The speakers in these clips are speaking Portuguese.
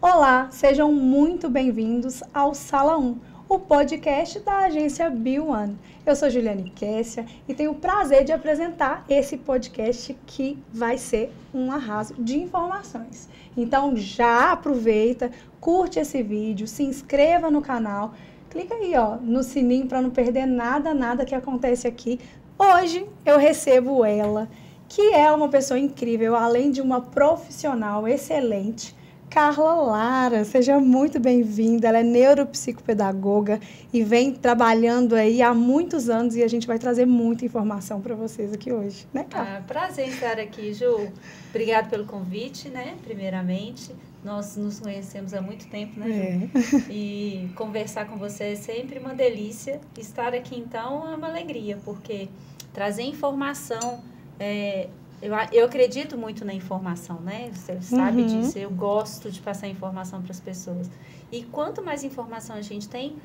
Olá, sejam muito bem-vindos ao Sala 1, o podcast da agência B1. Eu sou Juliane Kessia e tenho o prazer de apresentar esse podcast que vai ser um arraso de informações. Então já aproveita, curte esse vídeo, se inscreva no canal, clica aí no sininho para não perder nada que acontece aqui. Hoje eu recebo ela, que é uma pessoa incrível, além de uma profissional excelente, Carla Lara. Seja muito bem-vinda. Ela é neuropsicopedagoga e vem trabalhando aí há muitos anos e a gente vai trazer muita informação para vocês aqui hoje, né, Carla? Prazer estar aqui, Ju. Obrigada pelo convite, né, primeiramente. Nós nos conhecemos há muito tempo, né, Ju? E conversar com você é sempre uma delícia. Estar aqui, então, é uma alegria, porque trazer informação... Eu acredito muito na informação, né? Você sabe disso. Eu gosto de passar informação para as pessoas. E quanto mais informação a gente tem,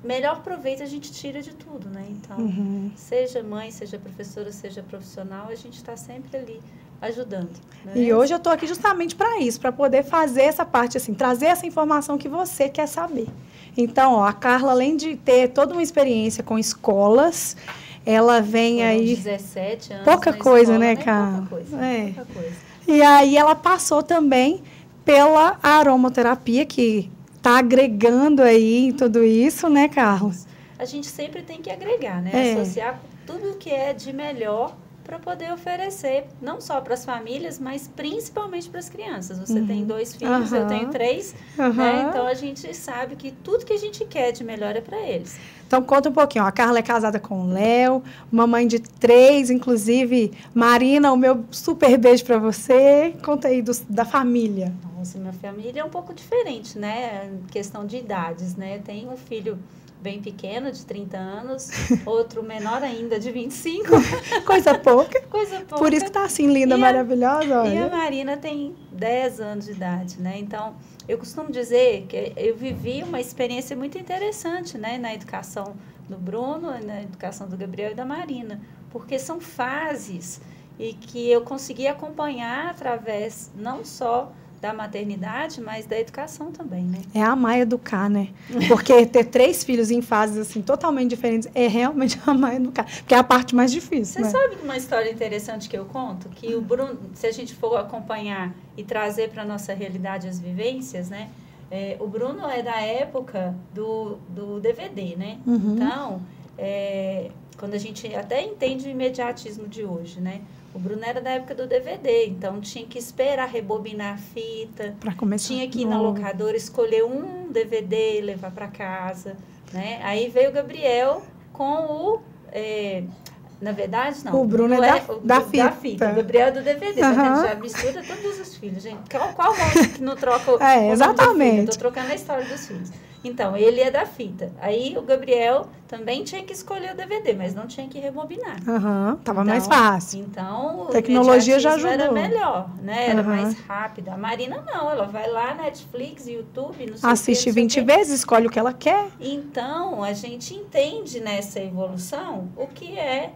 melhor proveito a gente tira de tudo, né? Então, seja mãe, seja professora, seja profissional, a gente está sempre ali ajudando. Né? E hoje eu estou aqui justamente para isso, para poder fazer essa parte, assim, trazer essa informação que você quer saber. Então, a Carla, além de ter toda uma experiência com escolas... Ela vem Foram aí... 17 anos pouca coisa, escola, né, Carla? Pouca coisa. E aí ela passou também pela aromaterapia, que está agregando aí em tudo isso, né, Carla? A gente sempre tem que agregar, né? Associar tudo o que é de melhor para poder oferecer, não só para as famílias, mas principalmente para as crianças. Você tem 2 filhos, eu tenho 3, né? Então a gente sabe que tudo que a gente quer de melhor é para eles. Então, conta um pouquinho. A Carla é casada com o Léo, uma mãe de 3, inclusive. Marina, o meu super beijo para você. Conta aí da família. Nossa, minha família é um pouco diferente, né? Em questão de idades, né? Tenho um filho bem pequeno, de 30 anos, outro menor ainda, de 25. Coisa pouca. Coisa pouca. Por isso que tá assim, linda, maravilhosa. Olha. E a Marina tem 10 anos de idade, né? Então, eu costumo dizer que eu vivi uma experiência muito interessante, né? Na educação do Bruno, na educação do Gabriel e da Marina. Porque são fases e que eu consegui acompanhar através não só da maternidade, mas da educação também, né? É amar educar, né? Porque ter 3 filhos em fases, assim, totalmente diferentes, é realmente amar educar. Porque é a parte mais difícil, Você sabe uma história interessante que eu conto? Que o Bruno, se a gente for acompanhar e trazer para a nossa realidade as vivências, né? O Bruno é da época do DVD, né? Então, quando a gente até entende o imediatismo de hoje, né? O Bruno era da época do DVD, então tinha que esperar rebobinar a fita, tinha que ir na locadora, escolher um DVD e levar para casa, né? Aí veio o Gabriel com na verdade, não. O Bruno é da fita. O Gabriel é do DVD, a gente já mistura todos os filhos, gente. Qual mãe que não troca o exatamente. Estou trocando a história dos filhos. Então, ele é da fita. Aí, o Gabriel também tinha que escolher o DVD, mas não tinha que rebobinar. Tava mais fácil. Então, a tecnologia já ajudou. Era melhor, né? Era mais rápida. A Marina não, ela vai lá, Netflix, YouTube, não sei assiste 20 vezes, escolhe o que ela quer. Então, a gente entende nessa evolução o que é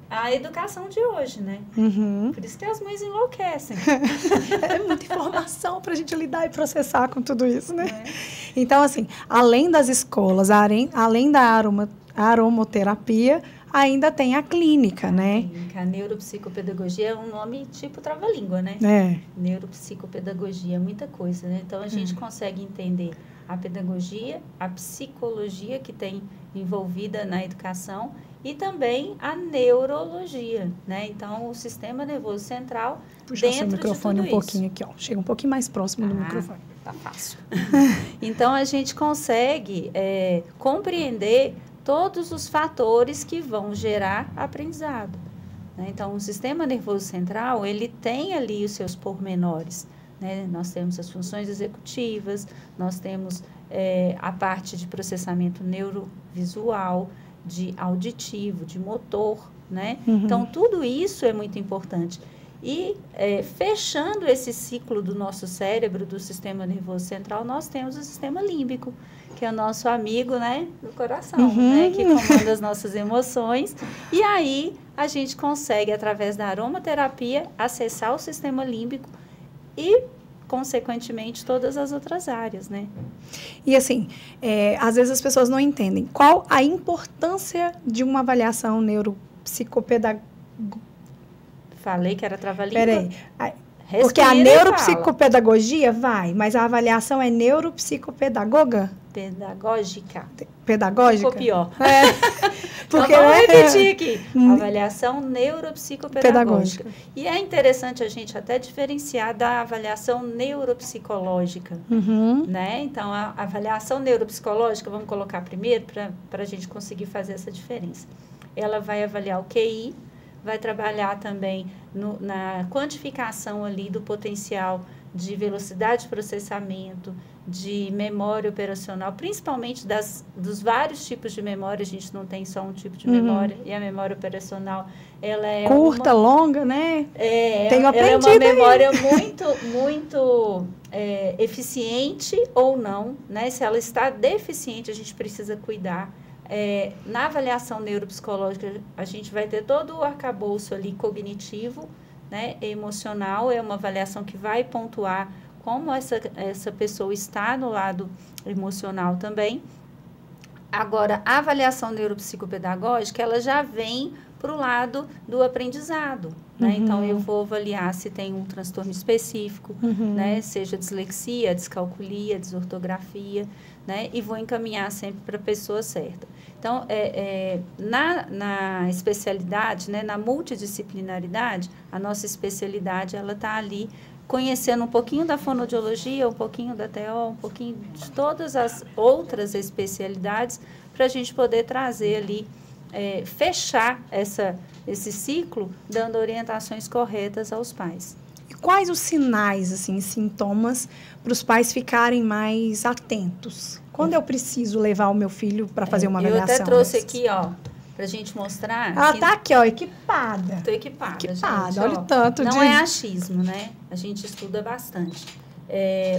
a educação de hoje, né? Por isso que as mães enlouquecem. É muita informação para a gente lidar e processar com tudo isso, né? Então, assim, além das escolas, além da aromoterapia, ainda tem a clínica, né? A neuropsicopedagogia é um nome tipo trava-língua, né? Neuropsicopedagogia é muita coisa, né? Então, a gente consegue entender a pedagogia, a psicologia que tem envolvida na educação e também a neurologia, né? Então, o sistema nervoso central puxa dentro seu microfone de tudo um pouquinho aqui, ó. Chega um pouquinho mais próximo do microfone. Tá fácil. Então, a gente consegue compreender todos os fatores que vão gerar aprendizado, né? Então, o sistema nervoso central, ele tem ali os seus pormenores, né? Nós temos as funções executivas, nós temos a parte de processamento neurovisual, de auditivo, de motor, né? Então, tudo isso é muito importante. E fechando esse ciclo do nosso cérebro, do sistema nervoso central, nós temos o sistema límbico, que é o nosso amigo, né, do coração, né, que comanda as nossas emoções. E aí a gente consegue, através da aromaterapia, acessar o sistema límbico e consequentemente, todas as outras áreas, né? E assim, às vezes as pessoas não entendem qual a importância de uma avaliação neuropsicopedagógica. Falei que era trava-língua. Peraí. Respira, porque a fala. neuropsicopedagogia vai, mas a avaliação é neuropsicopedagoga? Pedagógica. Pedagógica? Ficou pior. Porque, então, vamos repetir aqui. Avaliação neuropsicopedagógica. E é interessante a gente até diferenciar da avaliação neuropsicológica. Né? Então, a avaliação neuropsicológica, vamos colocar primeiro para a gente conseguir fazer essa diferença. Ela vai avaliar o QI, vai trabalhar também na quantificação ali do potencial de velocidade de processamento, de memória operacional, principalmente dos vários tipos de memória. A gente não tem só um tipo de memória, e a memória operacional, ela é curta, longa, né? Tenho aprendido. Ela é uma memória muito eficiente ou não, né? Se ela está deficiente, a gente precisa cuidar. Na avaliação neuropsicológica, a gente vai ter todo o arcabouço ali cognitivo, né, emocional. É uma avaliação que vai pontuar como essa pessoa está no lado emocional também. Agora, a avaliação neuropsicopedagógica, ela já vem para o lado do aprendizado, né? Então, eu vou avaliar se tem um transtorno específico, né? Seja dislexia, descalculia, desortografia, né? E vou encaminhar sempre para a pessoa certa. Então, na especialidade, né? Na multidisciplinaridade, a nossa especialidade, ela está ali conhecendo um pouquinho da fonoaudiologia, um pouquinho da TO, um pouquinho de todas as outras especialidades, para a gente poder trazer ali, fechar esse ciclo, dando orientações corretas aos pais. E quais os sinais, assim, sintomas, para os pais ficarem mais atentos? Quando eu preciso levar o meu filho para fazer uma avaliação? Eu até trouxe aqui, ó, para a gente mostrar. Ela está aqui, ó, equipada. Estou equipada, gente. Olha o tanto não é achismo, né? A gente estuda bastante.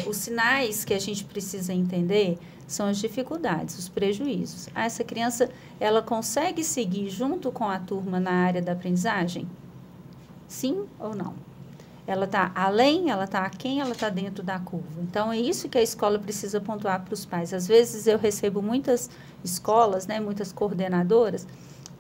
Os sinais que a gente precisa entender são as dificuldades, os prejuízos. Essa criança, ela consegue seguir junto com a turma na área da aprendizagem? Sim ou não? Ela está além, ela está aquém, ela está dentro da curva. Então, é isso que a escola precisa pontuar para os pais. Às vezes, eu recebo muitas escolas, né, muitas coordenadoras,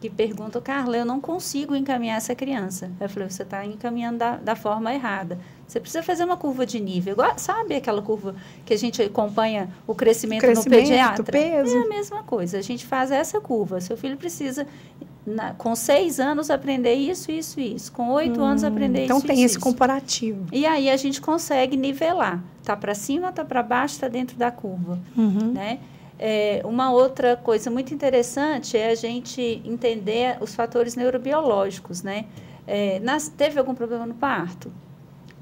que perguntam: Carla, eu não consigo encaminhar essa criança. Eu falei: você está encaminhando da forma errada. Você precisa fazer uma curva de nível. Sabe aquela curva que a gente acompanha o crescimento no pediatra? Peso. É a mesma coisa. A gente faz essa curva. Seu filho precisa, com 6 anos, aprender isso, isso, isso. Com 8 anos, aprender então isso, tem isso, esse comparativo. E aí a gente consegue nivelar. Está para cima, está para baixo, está dentro da curva. Né? Uma outra coisa muito interessante é a gente entender os fatores neurobiológicos, né? Teve algum problema no parto?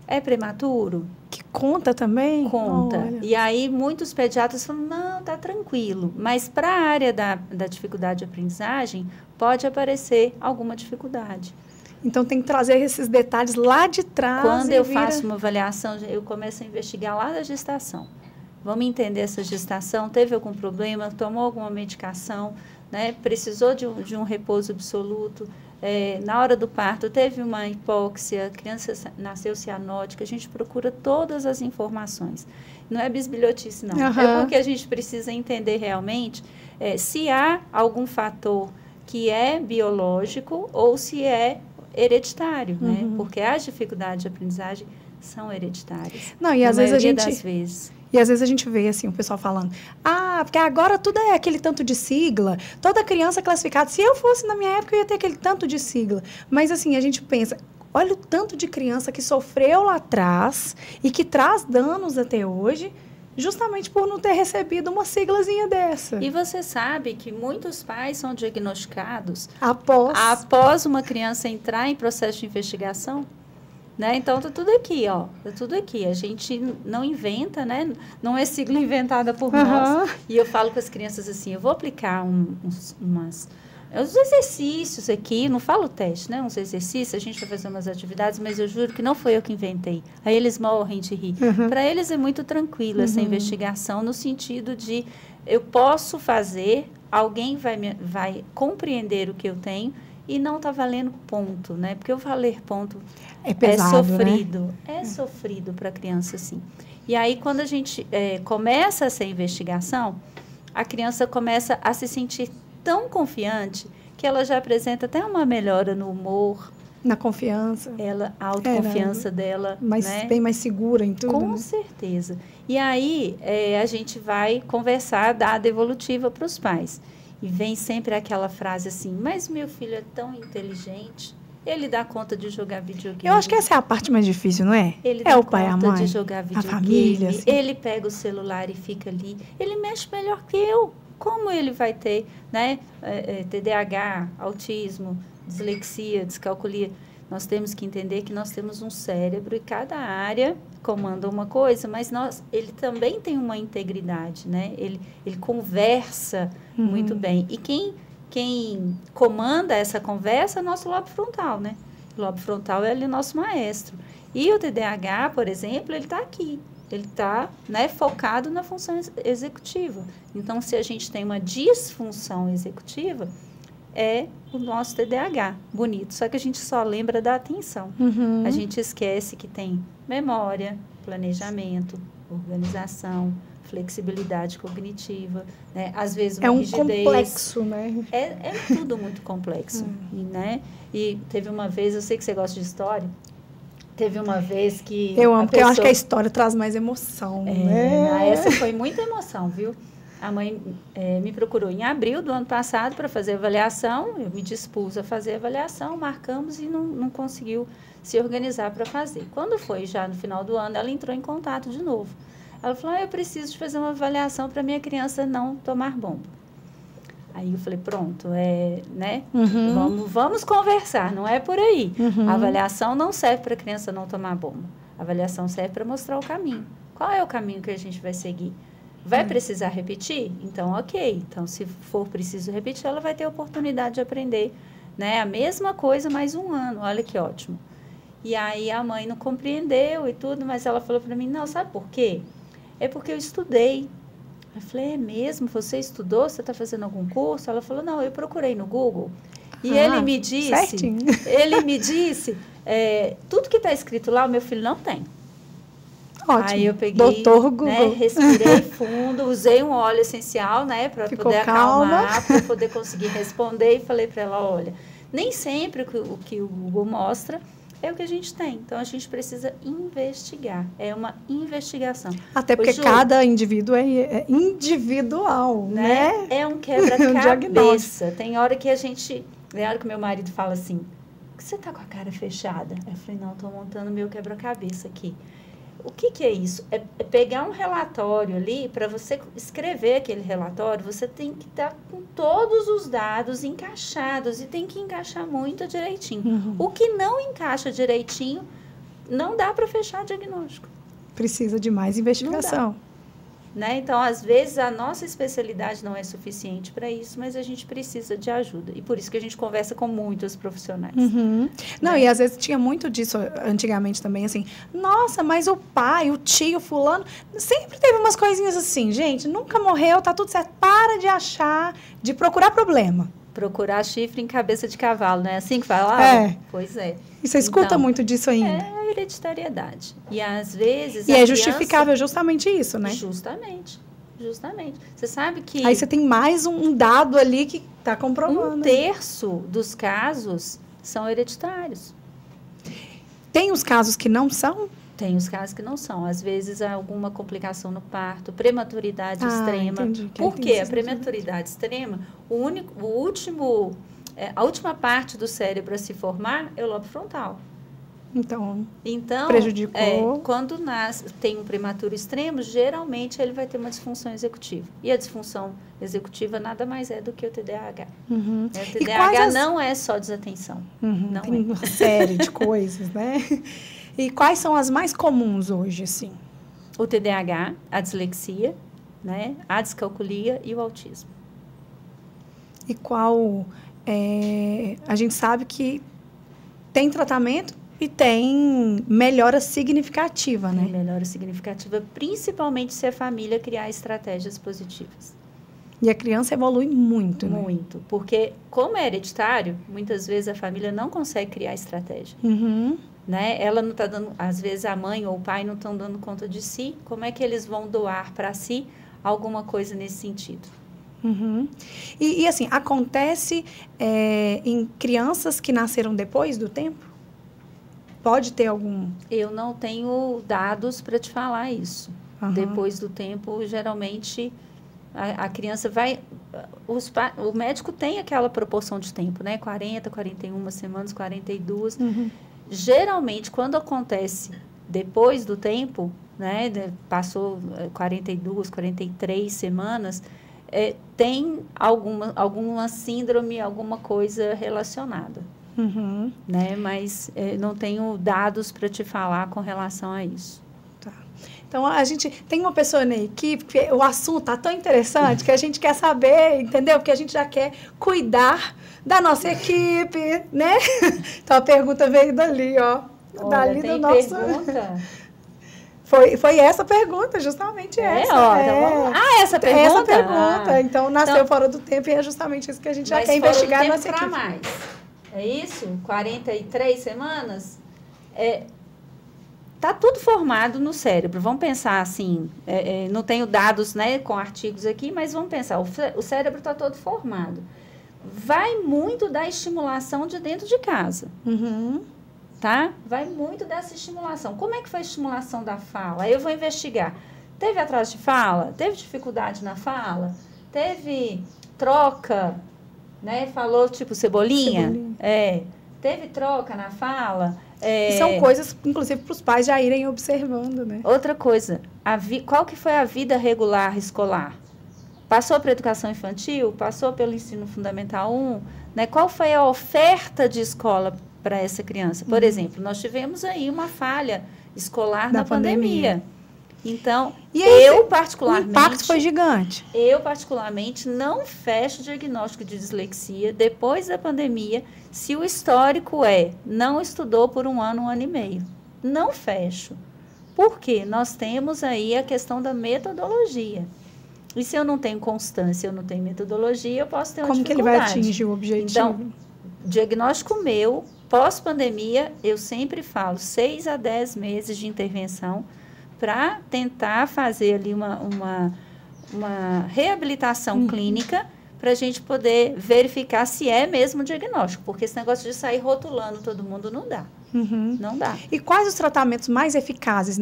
É prematuro? Que conta também? Conta. Olha. E aí, muitos pediatras falam: não, tá tranquilo. Mas para a área da dificuldade de aprendizagem, pode aparecer alguma dificuldade. Então, tem que trazer esses detalhes lá de trás. Quando eu faço uma avaliação, eu começo a investigar lá da gestação. Vamos entender essa gestação, teve algum problema, tomou alguma medicação, né? Precisou de um repouso absoluto, na hora do parto teve uma hipóxia, a criança nasceu cianótica. A gente procura todas as informações. Não é bisbilhotice, não. É porque a gente precisa entender realmente se há algum fator que é biológico ou se é hereditário, né? Porque as dificuldades de aprendizagem são hereditárias. Não, e às vezes E às vezes a gente vê, assim, o pessoal falando: porque agora tudo é aquele tanto de sigla, toda criança classificada. Se eu fosse na minha época, eu ia ter aquele tanto de sigla. Mas, assim, a gente pensa: olha o tanto de criança que sofreu lá atrás e que traz danos até hoje, justamente por não ter recebido uma siglazinha dessa. E você sabe que muitos pais são diagnosticados após uma criança entrar em processo de investigação? Né? Então, tá tudo aqui, ó. Tá tudo aqui. A gente não inventa, né? Não é sigla inventada por nós. E eu falo com as crianças assim: eu vou aplicar uns exercícios aqui, não falo teste, né? Uns exercícios, a gente vai fazer umas atividades, mas eu juro que não foi eu que inventei. Aí eles morrem de rir. Para eles é muito tranquilo essa investigação, no sentido de: eu posso fazer, alguém vai compreender o que eu tenho e não está valendo ponto, né? Porque eu valer ponto é pesado, sofrido. Né? É sofrido para a criança, sim. E aí, quando a gente começa essa investigação, a criança começa a se sentir tão confiante que ela já apresenta até uma melhora no humor. Na confiança. A autoconfiança dela. Né? Bem mais segura em tudo. Com certeza. E aí, a gente vai conversar, dar a devolutiva para os pais. E vem sempre aquela frase assim, mas meu filho é tão inteligente, ele dá conta de jogar videogame. Eu acho que essa é a parte mais difícil, não é? Ele dá o pai, a mãe, de jogar videogame, a família. Assim. Ele pega o celular e fica ali. Ele mexe melhor que eu. Como ele vai ter, né, TDAH, autismo, dislexia, descalculia? Nós temos que entender que nós temos um cérebro e cada área comanda uma coisa, mas ele também tem uma integridade, né? Ele conversa muito bem. E quem comanda essa conversa é o nosso lobo frontal, né? O lobo frontal é ali o nosso maestro. E o TDAH, por exemplo, ele está aqui. Ele está, né, focado na função executiva. Então, se a gente tem uma disfunção executiva, é o nosso TDAH, bonito. Só que a gente só lembra da atenção. A gente esquece que tem memória, planejamento, organização, flexibilidade cognitiva, né? Às vezes uma rigidez. Complexo, né? É tudo muito complexo, né? E teve uma vez, eu sei que você gosta de história, teve uma vez que... Porque eu acho que a história traz mais emoção, né? Essa foi muita emoção, viu? A mãe me procurou em abril do ano passado para fazer a avaliação. Eu me dispus a fazer a avaliação, marcamos e não conseguiu se organizar para fazer. Quando foi já no final do ano, ela entrou em contato de novo. Ela falou, eu preciso de fazer uma avaliação para minha criança não tomar bomba. Aí eu falei, pronto, né? Vamos conversar, não é por aí. A avaliação não serve para a criança não tomar bomba. A avaliação serve para mostrar o caminho. Qual é o caminho que a gente vai seguir? Vai precisar repetir? Então, ok. Então, se for preciso repetir, ela vai ter a oportunidade de aprender, né? A mesma coisa, mais um ano. Olha que ótimo. E aí, a mãe não compreendeu e tudo, mas ela falou para mim, não, sabe por quê? É porque eu estudei. Eu falei, é mesmo? Você estudou? Você está fazendo algum curso? Ela falou, não, eu procurei no Google. E ele me disse, tudo que está escrito lá, o meu filho não tem. Ótimo. Aí eu peguei, Doutor Google. Né, respirei fundo, usei um óleo essencial, né, para poder acalmar, para poder conseguir responder, e falei para ela, olha, nem sempre o que o Google mostra é o que a gente tem. Então, a gente precisa investigar. É uma investigação. Até porque cada indivíduo é individual, né? É um quebra-cabeça. Tem hora que tem hora que meu marido fala assim, por que você tá com a cara fechada? Eu falei, não, estou montando meu quebra-cabeça aqui. O que é isso? É pegar um relatório ali, para você escrever aquele relatório, você tem que estar com todos os dados encaixados e tem que encaixar muito direitinho. O que não encaixa direitinho, não dá para fechar diagnóstico. Precisa de mais investigação. Né? Então, às vezes, a nossa especialidade não é suficiente para isso, mas a gente precisa de ajuda. E por isso que a gente conversa com muitos profissionais. Não, e às vezes tinha muito disso antigamente também, assim, nossa, mas o pai, o tio, fulano, sempre teve umas coisinhas assim, gente, nunca morreu, tá tudo certo. Para de achar, de procurar problema. Procurar chifre em cabeça de cavalo, não é assim que falava? Pois é. E você escuta muito disso ainda. É a hereditariedade. E às vezes... E é justificável justamente isso, né? Justamente. Você sabe que... Aí você tem mais um dado ali que está comprovando. 1/3 dos casos são hereditários. Tem os casos que não são? Tem os casos que não são. Às vezes, há alguma complicação no parto, prematuridade extrema. Entendi. Por quê? A prematuridade extrema, a última parte do cérebro a se formar é o lobo frontal. Então prejudicou. Quando tem um prematuro extremo, geralmente ele vai ter uma disfunção executiva. E a disfunção executiva nada mais é do que o TDAH. O TDAH não é só desatenção. Não tem uma série de coisas, né? E quais são as mais comuns hoje, assim? O TDAH, a dislexia, né? A descalculia e o autismo. E qual... a gente sabe que tem tratamento e tem melhora significativa, né? Tem melhora significativa, principalmente se a família criar estratégias positivas. E a criança evolui muito, né? Muito. Porque, como é hereditário, muitas vezes a família não consegue criar estratégia. Uhum. Né? Ela não está dando, às vezes a mãe ou o pai não estão dando conta de si. Como é que eles vão doar para si alguma coisa nesse sentido? Uhum. E assim, acontece em crianças que nasceram depois do tempo? Pode ter algum... Eu não tenho dados para te falar isso. Uhum. Depois do tempo, geralmente, a criança vai... o médico tem aquela proporção de tempo, né? 40, 41 semanas, 42. Uhum. Geralmente, quando acontece depois do tempo, né? Passou 42, 43 semanas, tem alguma síndrome, alguma coisa relacionada. Uhum. Né? Mas não tenho dados para te falar com relação a isso. Tá. Então, a gente tem uma pessoa na equipe, que o assunto está tão interessante que a gente quer saber, entendeu? Porque a gente já quer cuidar da nossa equipe, né? Então, a pergunta veio dali, ó. Olha, dali tem do nosso... pergunta? Foi essa pergunta, justamente essa. Então vamos... essa pergunta? Essa pergunta. Então, nasceu fora do tempo e é justamente isso que a gente já quer investigar na nossa equipe. Mais. É isso? 43 semanas? Tá tudo formado no cérebro. Vamos pensar assim, não tenho dados, né, com artigos aqui, mas vamos pensar, o cérebro está todo formado. Vai muito da estimulação de dentro de casa. Uhum. Tá? Vai muito dessa estimulação. Como é que foi a estimulação da fala? Aí eu vou investigar. Teve atraso de fala? Teve dificuldade na fala? Teve troca? Né? Falou tipo cebolinha? Teve troca na fala? E são coisas, inclusive, para os pais já irem observando, né? Outra coisa, qual que foi a vida regular escolar? Passou para a educação infantil? Passou pelo ensino fundamental 1? Né? Qual foi a oferta de escola para essa criança? Por exemplo, nós tivemos aí uma falha escolar na pandemia. Então, eu particularmente... O impacto foi gigante. Eu particularmente não fecho o diagnóstico de dislexia depois da pandemia se o histórico não estudou por um ano e meio. Não fecho. Por quê? Nós temos aí a questão da metodologia. E se eu não tenho constância, eu não tenho metodologia, eu posso ter uma dificuldade. Como que ele vai atingir o objetivo? Então, diagnóstico meu, pós-pandemia, eu sempre falo 6 a 10 meses de intervenção para tentar fazer ali uma reabilitação clínica para a gente poder verificar se é mesmo diagnóstico, porque esse negócio de sair rotulando todo mundo não dá. Uhum. Não dá. E quais os tratamentos mais eficazes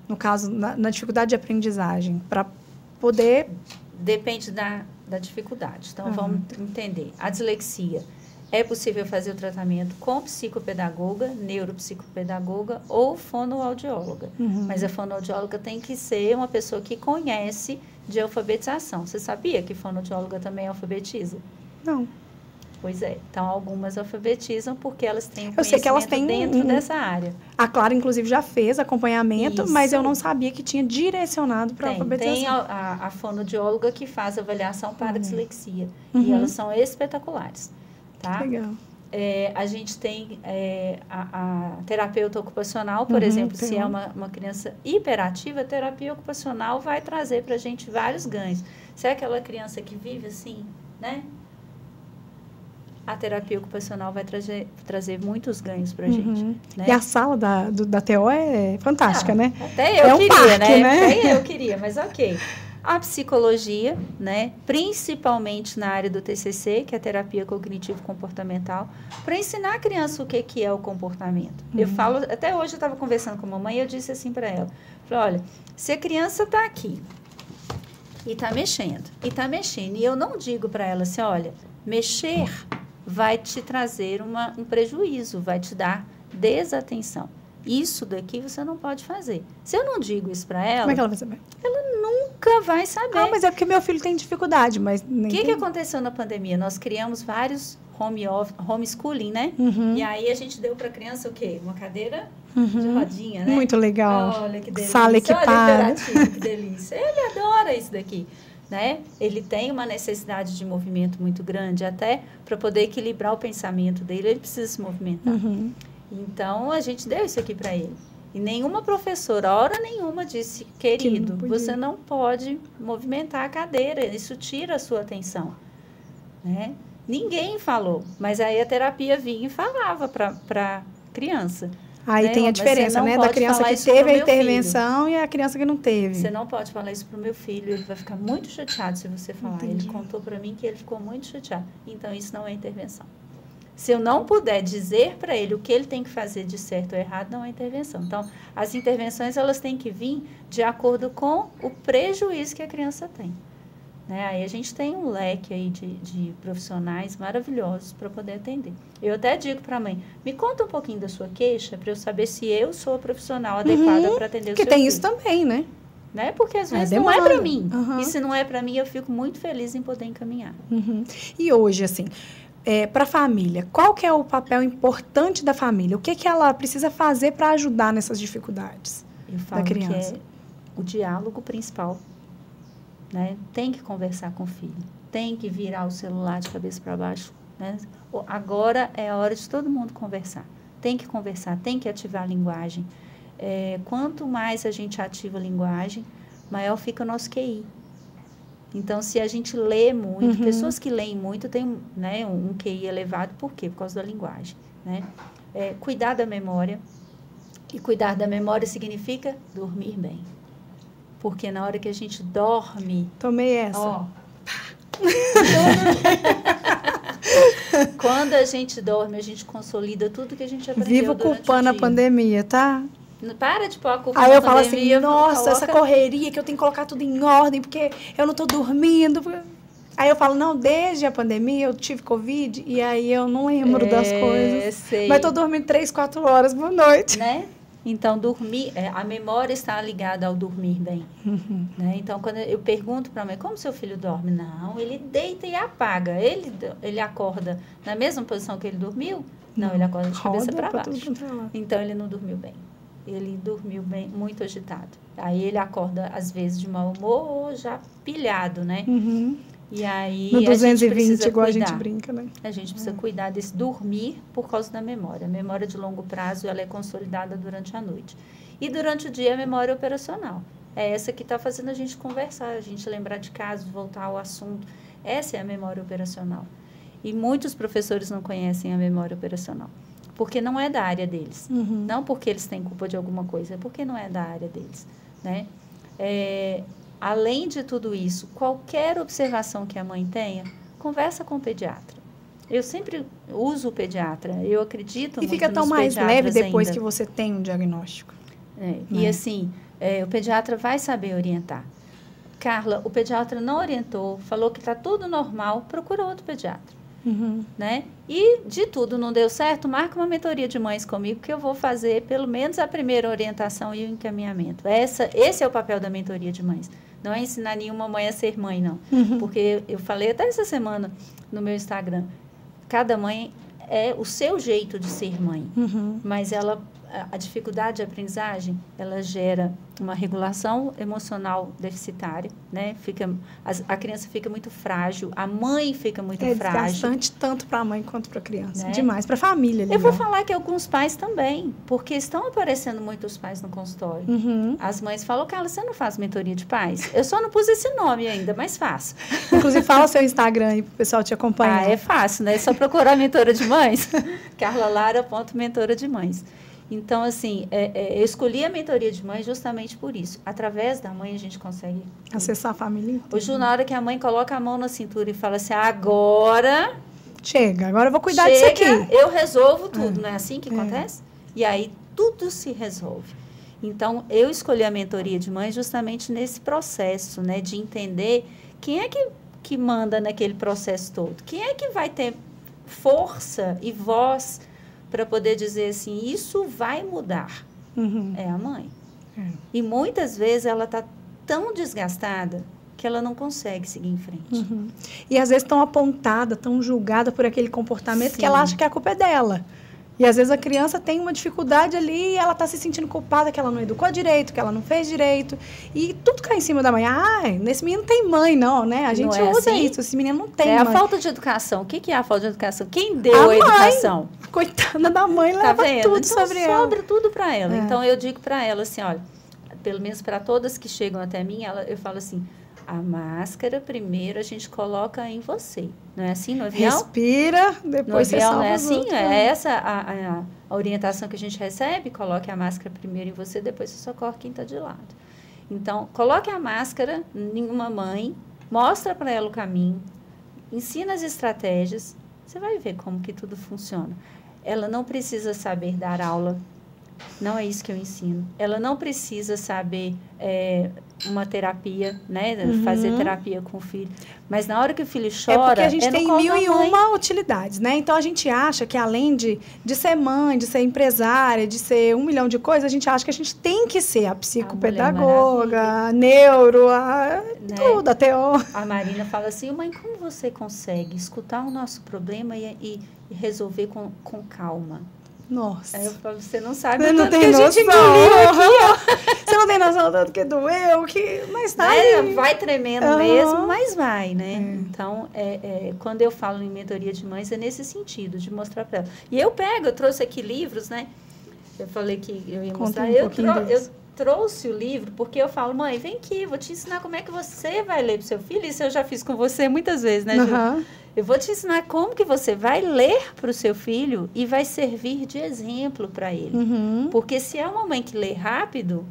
no caso, na dificuldade de aprendizagem, para poder... Depende da dificuldade. Então, vamos entender. A dislexia, é possível fazer o tratamento com psicopedagoga, neuropsicopedagoga ou fonoaudióloga. Mas a fonoaudióloga tem que ser uma pessoa que conhece de alfabetização. Você sabia que fonoaudióloga também alfabetiza? Não. Pois é. Então, algumas alfabetizam porque elas têm um eu sei que elas têm dentro dessa área. A Clara, inclusive, já fez acompanhamento, Isso. Mas eu não sabia que tinha direcionado para alfabetização. Tem a fonoaudióloga que faz avaliação para dislexia. E elas são espetaculares. Tá? Legal. A gente tem a terapeuta ocupacional, por exemplo, se é uma criança hiperativa, a terapia ocupacional vai trazer para a gente vários ganhos. Se é aquela criança que vive assim, né? A terapia ocupacional vai trazer muitos ganhos para a gente. Né? E a sala da TO é fantástica, né? Até eu queria, parque, né? Até eu queria, mas ok. A psicologia, né? Principalmente na área do TCC, que é a terapia cognitivo-comportamental, para ensinar a criança o que é o comportamento. Eu falo, até hoje eu estava conversando com a mamãe e eu disse assim para ela, falei, olha, se a criança está aqui e está mexendo, e eu não digo para ela assim, olha, mexer vai te trazer um prejuízo, vai te dar desatenção. Isso daqui você não pode fazer. Se eu não digo isso para ela... Como é que ela vai saber? Ela nunca vai saber. Mas é porque meu filho tem dificuldade, mas... O que aconteceu na pandemia? Nós criamos vários homeschooling, né? E aí a gente deu para a criança o quê? Uma cadeira de rodinha, né? Muito legal. Olha que delícia. Sala equipada. Olha que delícia. Ele adora isso daqui. Né? Ele tem uma necessidade de movimento muito grande, até para poder equilibrar o pensamento dele, ele precisa se movimentar. Então, a gente deu isso aqui para ele. E nenhuma professora, hora nenhuma, disse, querido, você não pode movimentar a cadeira, isso tira a sua atenção. Né? Ninguém falou, mas aí a terapia vinha e falava para a criança. Aí tem a diferença, né? Da criança que teve a intervenção e a criança que não teve. Você não pode falar isso para o meu filho, ele vai ficar muito chateado se você falar. Entendi. Ele contou para mim que ele ficou muito chateado. Então, isso não é intervenção. Se eu não puder dizer para ele o que ele tem que fazer de certo ou errado, não é intervenção. Então, as intervenções, elas têm que vir de acordo com o prejuízo que a criança tem. Né? Aí a gente tem um leque aí de profissionais maravilhosos para poder atender. Eu até digo para a mãe, me conta um pouquinho da sua queixa para eu saber se eu sou a profissional adequada para atender o seu filho. Porque tem isso também, né? Porque às vezes não é para mim. E se não é para mim, eu fico muito feliz em poder encaminhar. E hoje, assim, para a família, qual que é o papel importante da família? O que ela precisa fazer para ajudar nessas dificuldades da criança? Que é o diálogo principal. Né? Tem que conversar com o filho, tem que virar o celular de cabeça para baixo. Né? Agora é a hora de todo mundo conversar. Tem que conversar, tem que ativar a linguagem. Quanto mais a gente ativa a linguagem, maior fica o nosso QI. Então, se a gente lê muito, pessoas que leem muito têm, né, um QI elevado, por quê? Por causa da linguagem. Né? Cuidar da memória. E cuidar da memória significa dormir bem. Porque na hora que a gente dorme... Tomei essa. Ó, quando a gente dorme, a gente consolida tudo que a gente aprendeu. Vivo culpando a pandemia, tá? Para de pôr a culpa na pandemia. Aí eu falo assim, nossa, essa correria que eu tenho que colocar tudo em ordem, porque eu não tô dormindo. Aí eu falo, não, desde a pandemia eu tive Covid, e aí eu não lembro das coisas. Sei. Mas tô dormindo 3, 4 horas por noite. Né? Então, dormir, a memória está ligada ao dormir bem. Né? Então, quando eu pergunto para a mãe, como seu filho dorme? Não, ele deita e apaga. Ele acorda na mesma posição que ele dormiu? Não, ele acorda de cabeça para baixo. Então, ele não dormiu bem. Ele dormiu bem, muito agitado. Aí, ele acorda, às vezes, de mau humor ou já pilhado, né? E aí, no 220, a gente precisa igual cuidar. A gente brinca, né? A gente precisa cuidar desse dormir por causa da memória. A memória de longo prazo, ela é consolidada durante a noite. E durante o dia, a memória operacional. É essa que está fazendo a gente conversar, a gente lembrar de casos, voltar ao assunto. Essa é a memória operacional. E muitos professores não conhecem a memória operacional. Porque não é da área deles. Não porque eles têm culpa de alguma coisa, é porque não é da área deles. Né? Além de tudo isso, qualquer observação que a mãe tenha, conversa com o pediatra. Eu sempre uso o pediatra, eu acredito muito nos pediatras. E fica tão mais leve depois ainda. Que você tem um diagnóstico. E assim, o pediatra vai saber orientar. Carla, o pediatra não orientou, falou que está tudo normal, procura outro pediatra. Né? E de tudo não deu certo, marca uma mentoria de mães comigo que eu vou fazer pelo menos a primeira orientação e o encaminhamento. Esse é o papel da mentoria de mães. Não é ensinar nenhuma mãe a ser mãe, não. Porque eu falei até essa semana no meu Instagram, cada mãe é o seu jeito de ser mãe. Mas a dificuldade de aprendizagem, ela gera uma regulação emocional deficitária, né? A criança fica muito frágil, a mãe fica muito frágil. É desgastante tanto para a mãe quanto para a criança. Né? Demais, para a família. Eu vou falar que alguns pais também, porque estão aparecendo muitos pais no consultório. As mães falam, Carla, você não faz mentoria de pais? Eu só não pus esse nome ainda, mas faço. Inclusive, fala o seu Instagram aí para o pessoal te acompanhar. É fácil, né? É só procurar mentora de mães. carlalara.mentora de mães. Então, assim, eu escolhi a mentoria de mãe justamente por isso. Através da mãe, a gente consegue acessar a família inteira. Hoje, na hora que a mãe coloca a mão na cintura e fala assim, agora eu vou cuidar disso aqui. Eu resolvo tudo, não é assim que acontece? E aí, tudo se resolve. Então, eu escolhi a mentoria de mãe justamente nesse processo, né? De entender quem é que manda naquele processo todo. Quem é que vai ter força e voz para poder dizer assim, isso vai mudar. É a mãe. E muitas vezes ela está tão desgastada que ela não consegue seguir em frente. E às vezes tão apontada, tão julgada por aquele comportamento que ela acha que a culpa é dela. E às vezes a criança tem uma dificuldade ali e ela está se sentindo culpada que ela não educou direito, que ela não fez direito. E tudo cai em cima da mãe. Nesse menino tem mãe, não, né? A gente usa assim? Isso, esse menino não tem mãe. É a falta de educação. O que é a falta de educação? Quem deu a educação? Coitada da mãe, leva tudo então, sobre ela. Sobra tudo para ela. Então, eu digo para ela assim, olha, pelo menos para todas que chegam até mim, eu falo assim, a máscara primeiro a gente coloca em você. Não é assim no avião? Respira, depois você salva. Não é assim? É essa a orientação que a gente recebe? Coloque a máscara primeiro em você, depois você socorre quem está de lado. Então, coloque a máscara em uma mãe, mostra para ela o caminho, ensina as estratégias, você vai ver como que tudo funciona. Ela não precisa saber dar aula, não é isso que eu ensino. Ela não precisa saber uma terapia, né? Fazer terapia com o filho. Mas na hora que o filho chora... É porque a gente tem 1001 utilidades, né? Então, a gente acha que além de ser mãe, de ser empresária, de ser 1 milhão de coisas, a gente acha que a gente tem que ser a psicopedagoga, a neuro, tudo, a TO. A Marina fala assim, mãe, como você consegue escutar o nosso problema e resolver com calma? Nossa. Aí eu falo, você não sabe o tanto que a gente engoliu aqui, ó. Você não tem noção do tanto que doeu, mas tá aí. Vai tremendo mesmo, mas vai, né? Então, quando eu falo em mentoria de mães, é nesse sentido, de mostrar para ela. E eu trouxe aqui livros, né? Eu falei que eu ia mostrar. Eu trouxe o livro porque eu falo, mãe, vem aqui, vou te ensinar como é que você vai ler pro seu filho. Isso eu já fiz com você muitas vezes, né, Ju? Eu vou te ensinar como que você vai ler para o seu filho e vai servir de exemplo para ele. Porque se é uma mãe que lê rápido,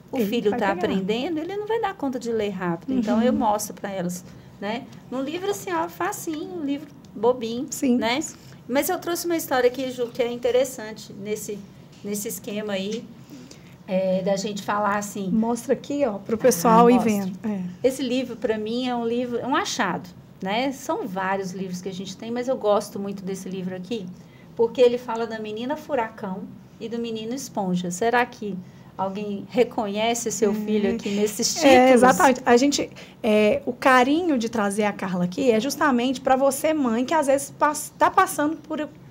o filho está aprendendo, ele não vai dar conta de ler rápido. Então, eu mostro para elas, né? Num livro assim, ó, facinho, um livro bobinho, né? Mas eu trouxe uma história aqui, Ju, que é interessante nesse esquema aí, da gente falar assim... Mostra aqui, ó, para o pessoal ir vendo. Esse livro, para mim, é um achado. Né? São vários livros que a gente tem, mas eu gosto muito desse livro aqui, porque ele fala da menina furacão e do menino esponja. Será que alguém reconhece seu filho aqui nesses títulos? Exatamente. A gente, o carinho de trazer a Carla aqui é justamente para você, mãe, que às vezes está passando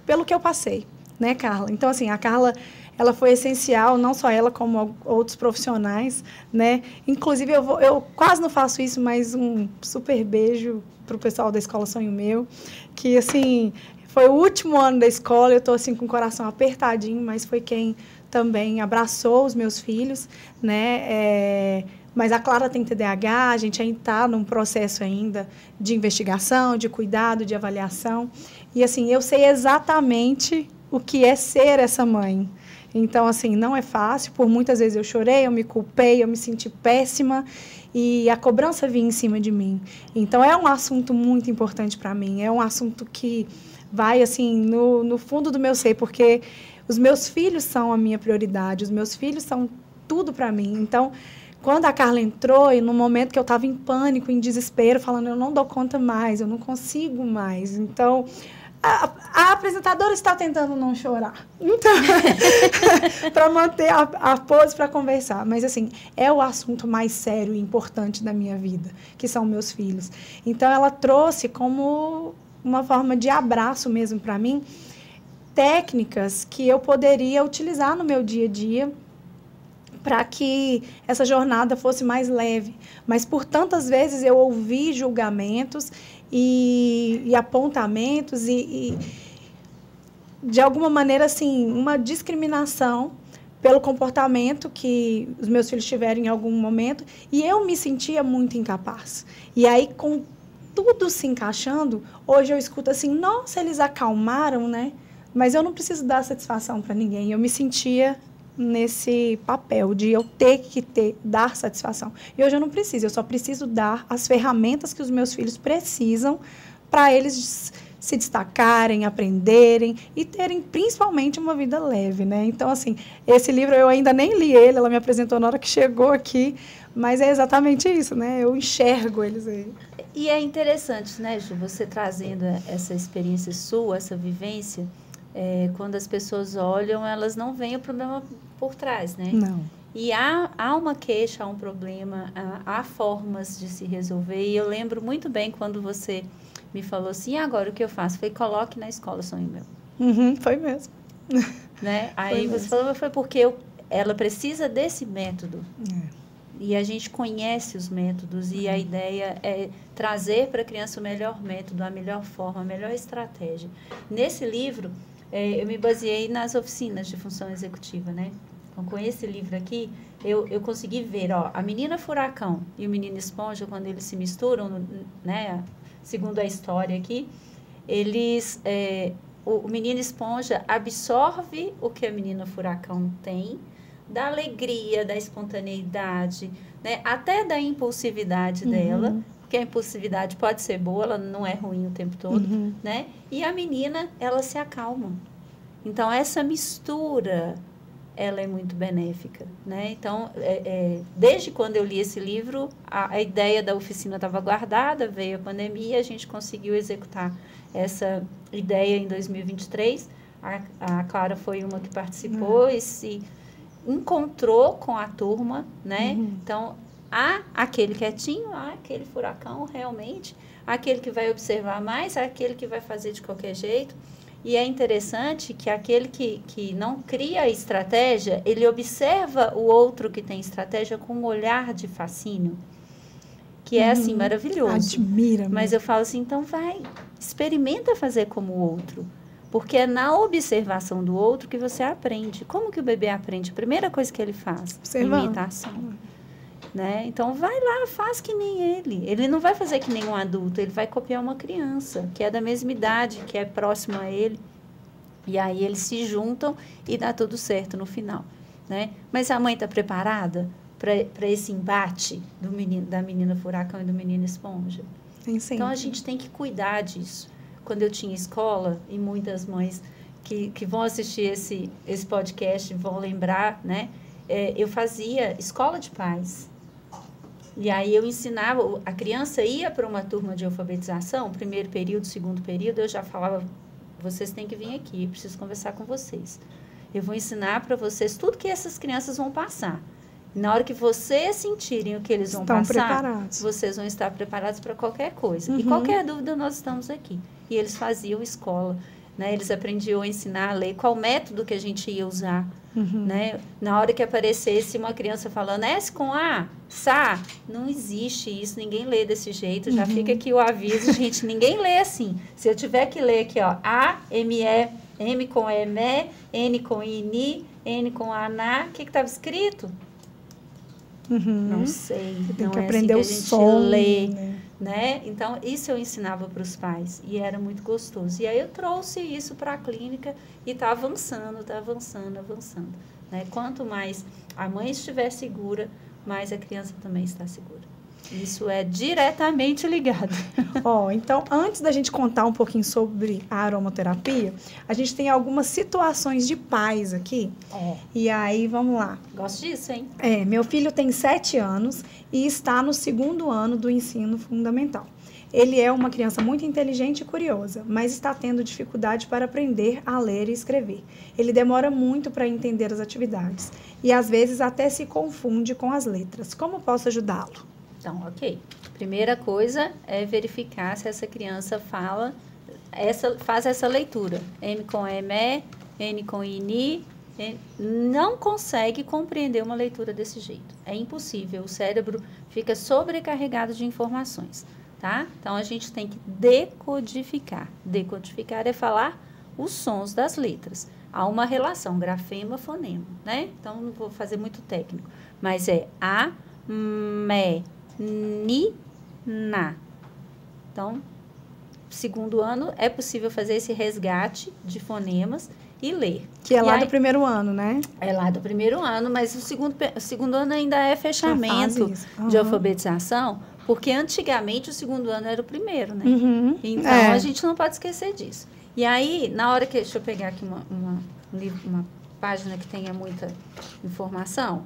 pelo que eu passei, né, Carla? Então, assim, a Carla... Ela foi essencial, não só ela, como outros profissionais, né? Inclusive, eu quase não faço isso, mas um super beijo para o pessoal da Escola Sonho Meu, que, assim, foi o último ano da escola, eu estou, assim, com o coração apertadinho, mas foi quem também abraçou os meus filhos, né? Mas a Clara tem TDAH, a gente ainda está num processo ainda de investigação, de cuidado, de avaliação. E, assim, eu sei exatamente o que é ser essa mãe. Então, assim, não é fácil. Por muitas vezes eu chorei, eu me culpei, eu me senti péssima e a cobrança vinha em cima de mim. Então, é um assunto muito importante para mim. É um assunto que vai, assim, no fundo do meu ser, porque os meus filhos são a minha prioridade, os meus filhos são tudo para mim. Então, quando a Carla entrou, e no momento que eu estava em pânico, em desespero, falando, eu não dou conta mais, eu não consigo mais. Então... A apresentadora está tentando não chorar. Então, para manter a pose para conversar. Mas, assim, é o assunto mais sério e importante da minha vida, que são meus filhos. Então, ela trouxe como uma forma de abraço mesmo para mim, técnicas que eu poderia utilizar no meu dia a dia para que essa jornada fosse mais leve. Mas, por tantas vezes, eu ouvi julgamentos e apontamentos e, de alguma maneira, assim, uma discriminação pelo comportamento que os meus filhos tiveram em algum momento, e eu me sentia muito incapaz. E aí, com tudo se encaixando, hoje eu escuto assim, nossa, eles acalmaram, né? Mas eu não preciso dar satisfação para ninguém. Eu me sentia nesse papel de eu ter que dar satisfação. E hoje eu não preciso, eu só preciso dar as ferramentas que os meus filhos precisam para eles se destacarem, aprenderem e terem principalmente uma vida leve, né? Então, assim, esse livro eu ainda nem li ele, ela me apresentou na hora que chegou aqui, mas é exatamente isso, né? Eu enxergo eles aí. E é interessante, né, Ju, você trazendo essa experiência sua, essa vivência, quando as pessoas olham, elas não veem o problema por trás, né? Não. E há uma queixa, há um problema, há formas de se resolver. E eu lembro muito bem quando você me falou assim, e agora o que eu faço? Foi coloque na Escola Sonho Meu. Foi mesmo. Né? Aí você falou, foi porque ela precisa desse método. E a gente conhece os métodos e a ideia é trazer para a criança o melhor método, a melhor forma, a melhor estratégia. Nesse livro, eu me baseei nas oficinas de função executiva, né? Então, com esse livro aqui, eu consegui ver, ó, a menina furacão e o menino esponja, quando eles se misturam, né? Segundo a história aqui, eles... o menino esponja absorve o que a menina furacão tem, da alegria, da espontaneidade, né? Até da impulsividade dela, porque a impulsividade pode ser boa, ela não é ruim o tempo todo, né? E a menina, ela se acalma. Então, essa mistura, ela é muito benéfica, né? Então, desde quando eu li esse livro, a ideia da oficina estava guardada, veio a pandemia, a gente conseguiu executar essa ideia em 2023. A Clara foi uma que participou e se encontrou com a turma, né? Então, há aquele quietinho, há aquele furacão realmente, aquele que vai observar mais, aquele que vai fazer de qualquer jeito. E é interessante que aquele que não cria estratégia, ele observa o outro que tem estratégia com um olhar de fascínio, que é assim, maravilhoso. Admira. Mas eu falo assim, então vai, experimenta fazer como o outro. Porque é na observação do outro que você aprende. Como que o bebê aprende? A primeira coisa que ele faz, Observando. Imitação. Né? Então, vai lá, faz que nem ele. Ele não vai fazer que nem um adulto, ele vai copiar uma criança, que é da mesma idade, que é próximo a ele. E aí, eles se juntam e dá tudo certo no final. Né? Mas a mãe está preparada para esse embate da menina furacão e do menino esponja? Então, a gente tem que cuidar disso. Quando eu tinha escola, e muitas mães que vão assistir esse podcast vão lembrar, né? Eu fazia escola de pais. E aí eu ensinava, a criança ia para uma turma de alfabetização, primeiro período, segundo período, eu já falava, vocês têm que vir aqui, eu preciso conversar com vocês. Eu vou ensinar para vocês tudo que essas crianças vão passar. Na hora que vocês sentirem o que eles vão passar, vocês vão estar preparados para qualquer coisa. E qualquer dúvida, nós estamos aqui. E eles faziam escola, né? Eles aprendiam a ensinar a ler, qual método que a gente ia usar. Né? Na hora que aparecesse uma criança falando S com A, Sá, não existe isso, ninguém lê desse jeito. Já fica aqui o aviso, gente, ninguém lê assim. Se eu tiver que ler aqui, ó, A, M, E, M com E, M, N com I, Ni, N com A, Na, o que estava escrito? Não sei. Você tem não que é aprender assim que o a gente som, lê, né? Então, isso eu ensinava para os pais e era muito gostoso. E aí eu trouxe isso para a clínica e está avançando, avançando. Né? Quanto mais a mãe estiver segura, mais a criança também está segura. Isso é diretamente ligado. Então, antes da gente contar um pouquinho sobre a aromaterapia, a gente tem algumas situações de pais aqui. E aí, vamos lá. Gosto disso, hein? Meu filho tem 7 anos e está no 2º ano do ensino fundamental. Ele é uma criança muito inteligente e curiosa, mas está tendo dificuldade para aprender a ler e escrever. Ele demora muito para entender as atividades e, às vezes, até se confunde com as letras. Como posso ajudá-lo? Então, ok. Primeira coisa é verificar se essa criança faz essa leitura. M com M, N com I, Ni. Não consegue compreender uma leitura desse jeito. É impossível. O cérebro fica sobrecarregado de informações, tá? Então, a gente tem que decodificar. Decodificar é falar os sons das letras. Há uma relação, grafema, fonema, né? Então, não vou fazer muito técnico. Mas é A, Me, Ni, Na. Então, 2º ano, é possível fazer esse resgate de fonemas e ler. Que é lá do 1º ano, né? É lá do 1º ano, mas o segundo ano ainda é fechamento de alfabetização, porque antigamente o 2º ano era o primeiro, né? Então, a gente não pode esquecer disso. E aí, na hora que... Deixa eu pegar aqui uma página que tenha muita informação.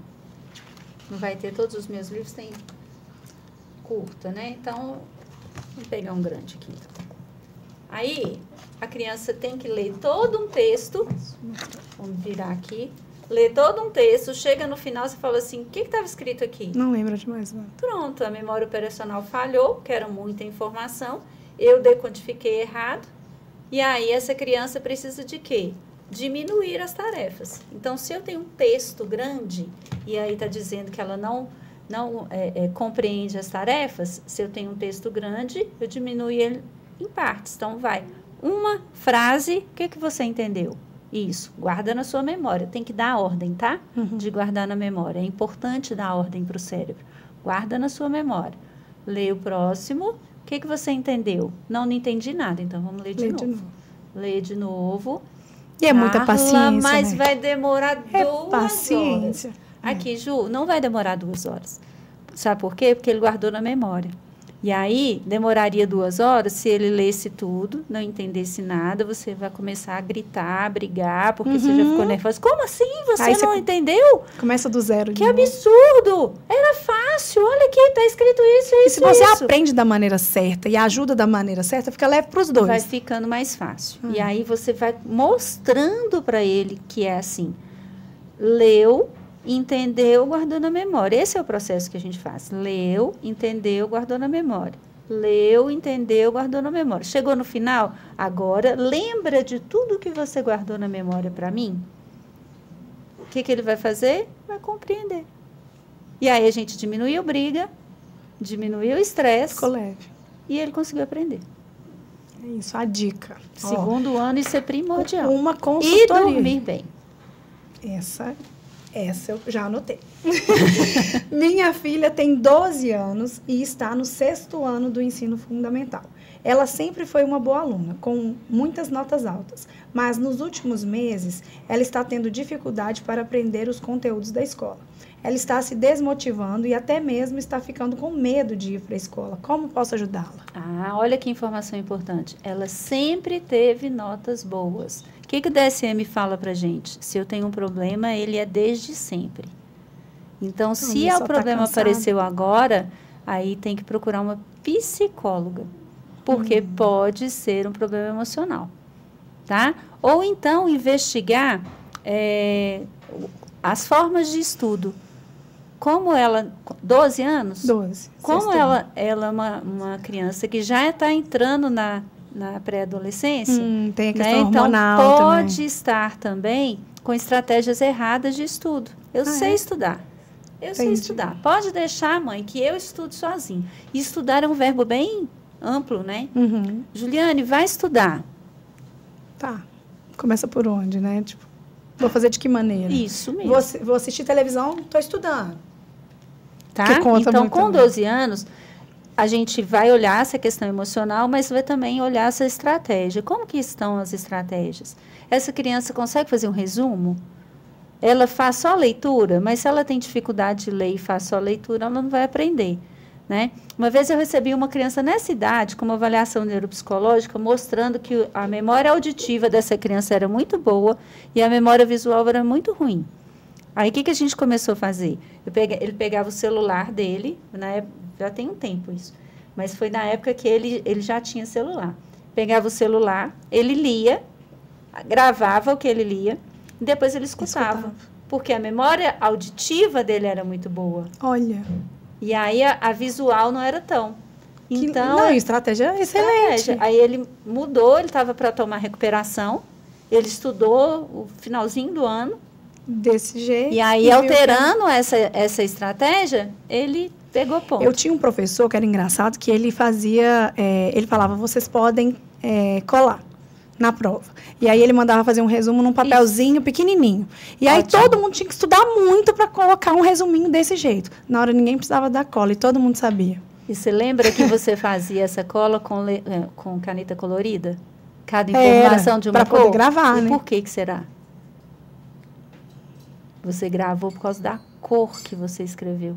Não vai ter todos os meus livros, tem curta, né? Então, vou pegar um grande aqui. Aí, a criança tem que ler todo um texto. Vamos virar aqui. Ler todo um texto, chega no final, você fala assim, o que estava escrito aqui? Não lembro de mais nada. Pronto, a memória operacional falhou, que era muita informação. Eu decodifiquei errado. E aí, essa criança precisa de quê? diminuir as tarefas. Então, se eu tenho um texto grande, e aí está dizendo que ela não compreende as tarefas, se eu tenho um texto grande, eu diminuo ele em partes. Então, vai. Uma frase, o que você entendeu? Isso, guarda na sua memória. Tem que dar a ordem, tá? De guardar na memória. É importante dar a ordem para o cérebro. Guarda na sua memória. Lê o próximo. O que você entendeu? Não entendi nada. Então, vamos ler de novo. Lê de novo. E é muita paciência, mas né? vai demorar 2 horas. Aqui, Ju, não vai demorar 2 horas. Sabe por quê? Porque ele guardou na memória. E aí, demoraria 2 horas se ele lesse tudo, não entendesse nada, você vai começar a gritar, a brigar, porque você já ficou nervosa. Como assim? Você não entendeu? Começa do zero. Que absurdo! Era fácil, olha aqui, tá escrito isso, e se você aprende da maneira certa e ajuda da maneira certa, fica leve para os dois. Vai ficando mais fácil. E aí você vai mostrando para ele que é assim. Leu, entendeu, guardou na memória. Esse é o processo que a gente faz. Leu, entendeu, guardou na memória. Leu, entendeu, guardou na memória. Chegou no final, agora lembra de tudo que você guardou na memória para mim? O que ele vai fazer? Vai compreender. E aí a gente diminuiu briga, diminuiu o estresse. Ficou leve. E ele conseguiu aprender. É isso, a dica. Segundo ano, isso é primordial. Uma consultoria. E dormir bem. Essa eu já anotei. Minha filha tem 12 anos e está no 6º ano do ensino fundamental. Ela sempre foi uma boa aluna, com muitas notas altas, mas nos últimos meses ela está tendo dificuldade para aprender os conteúdos da escola. Ela está se desmotivando e até mesmo está ficando com medo de ir para a escola. Como posso ajudá-la? Ah, olha que informação importante. Ela sempre teve notas boas. O que o DSM fala pra gente? Se eu tenho um problema, ele é desde sempre. Então, se o problema apareceu agora, aí tem que procurar uma psicóloga. Porque pode ser um problema emocional. Tá? Ou então, investigar as formas de estudo. Como ela, 12 anos? 12. Como ela é uma criança que já está entrando na pré-adolescência, tem a questão hormonal então pode também. estar também com estratégias erradas de estudo. Eu sei estudar. Eu sei estudar. Pode deixar, mãe, que eu estudo sozinho. E estudar é um verbo bem amplo, né? Juliane, vai estudar. Tá. Começa por onde, né? Tipo, vou fazer de que maneira? Isso mesmo. Vou assistir televisão, estou estudando. Tá? Então, com 12 anos, a gente vai olhar essa questão emocional, mas vai também olhar essa estratégia. Como que estão as estratégias? Essa criança consegue fazer um resumo? Ela faz só leitura, mas se ela tem dificuldade de ler e faz só leitura, ela não vai aprender, né? Uma vez eu recebi uma criança nessa idade com uma avaliação neuropsicológica mostrando que a memória auditiva dessa criança era muito boa e a memória visual era muito ruim. Aí, o que a gente começou a fazer? Ele pegava o celular dele, na época, já tem um tempo isso, mas foi na época que ele já tinha celular. Pegava o celular, ele lia, gravava o que ele lia, e depois ele escutava. Porque a memória auditiva dele era muito boa. Olha. E aí, a visual não era tão. Então, não, estratégia excelente. Aí ele mudou, ele estava para tomar recuperação, ele estudou o finalzinho do ano, desse jeito. E aí, alterando essa estratégia, ele pegou ponto. Eu tinha um professor que era engraçado, que ele fazia, ele falava, vocês podem colar na prova. E aí ele mandava fazer um resumo num papelzinho pequenininho. E aí todo mundo tinha que estudar muito para colocar um resuminho desse jeito. Na hora ninguém precisava dar cola e todo mundo sabia. E você lembra que você fazia essa cola com caneta colorida? Cada informação de uma cor? Para poder gravar, e né? Por que será? Você gravou por causa da cor que você escreveu.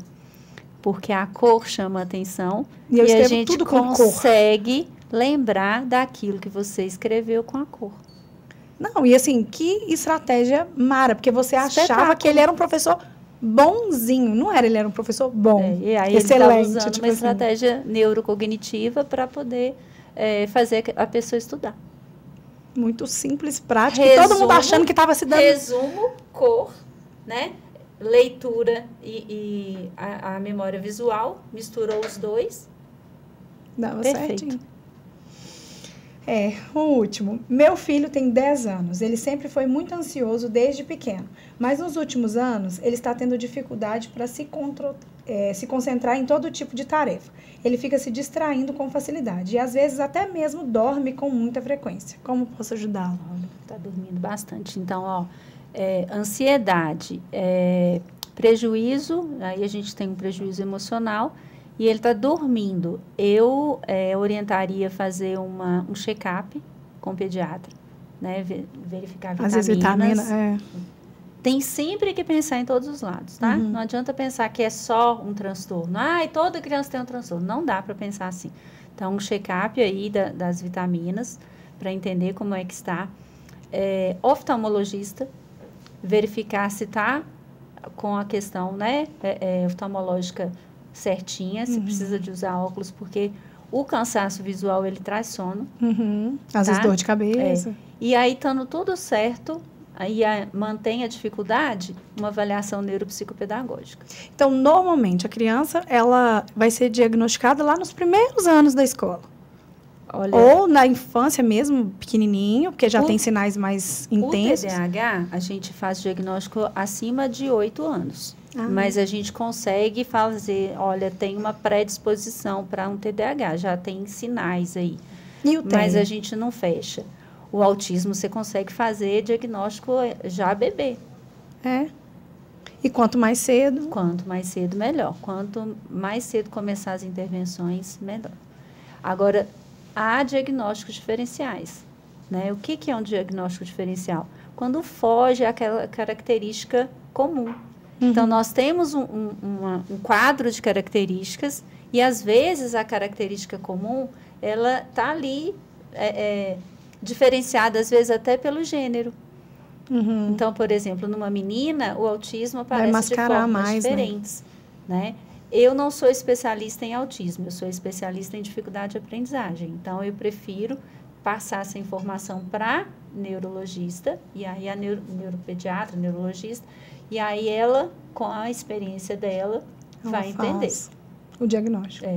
Porque a cor chama a atenção e a gente consegue lembrar daquilo que você escreveu com a cor. Não, e assim, que estratégia mara, porque você achava que ele era um professor bonzinho. Não era, ele era um professor bom, e aí excelente. Ele estava usando uma estratégia neurocognitiva para poder fazer a pessoa estudar. Muito simples, prático, e todo mundo achando que estava se dando... Resumo, cor, né? Leitura e a memória visual, misturou os dois. Dava certinho. O último. Meu filho tem 10 anos. Ele sempre foi muito ansioso desde pequeno. Mas nos últimos anos, ele está tendo dificuldade para se concentrar em todo tipo de tarefa. Ele fica se distraindo com facilidade. E às vezes até mesmo dorme com muita frequência. Como posso ajudá-lo? Está dormindo bastante. Então, ansiedade, prejuízo, aí a gente tem um prejuízo emocional. E ele está dormindo. Eu orientaria fazer um check-up com o pediatra, né? Verificar vitaminas. Às vezes vitamina, Tem sempre que pensar em todos os lados, tá? Não adianta pensar que é só um transtorno. Toda criança tem um transtorno. Não dá para pensar assim. Então, um check-up aí das vitaminas, para entender como é que está. Oftalmologista, verificar se está com a questão, né? Oftalmológica certinha, se precisa de usar óculos, porque o cansaço visual, ele traz sono. Às vezes dor de cabeça. E aí, estando tudo certo, aí mantém a dificuldade, uma avaliação neuropsicopedagógica. Então, normalmente, a criança, ela vai ser diagnosticada lá nos primeiros anos da escola. Ou na infância mesmo, pequenininho, porque já tem sinais mais intensos. O TDAH, a gente faz diagnóstico acima de 8 anos. Mas a gente consegue fazer, olha, tem uma predisposição para um TDAH, já tem sinais aí. Mas a gente não fecha. O autismo, você consegue fazer diagnóstico já bebê. E quanto mais cedo? Quanto mais cedo, melhor. Quanto mais cedo começar as intervenções, melhor. Agora, há diagnósticos diferenciais, né? O que é um diagnóstico diferencial? Quando foge àquela característica comum. Então, nós temos um quadro de características e, às vezes, a característica comum, ela está ali diferenciada, às vezes, até pelo gênero. Então, por exemplo, numa menina, o autismo aparece de formas diferentes, né? Eu não sou especialista em autismo, eu sou especialista em dificuldade de aprendizagem. Então, eu prefiro passar essa informação para neurologista, e aí a neuropediatra, neurologista, e aí ela, com a experiência dela, vai entender o diagnóstico.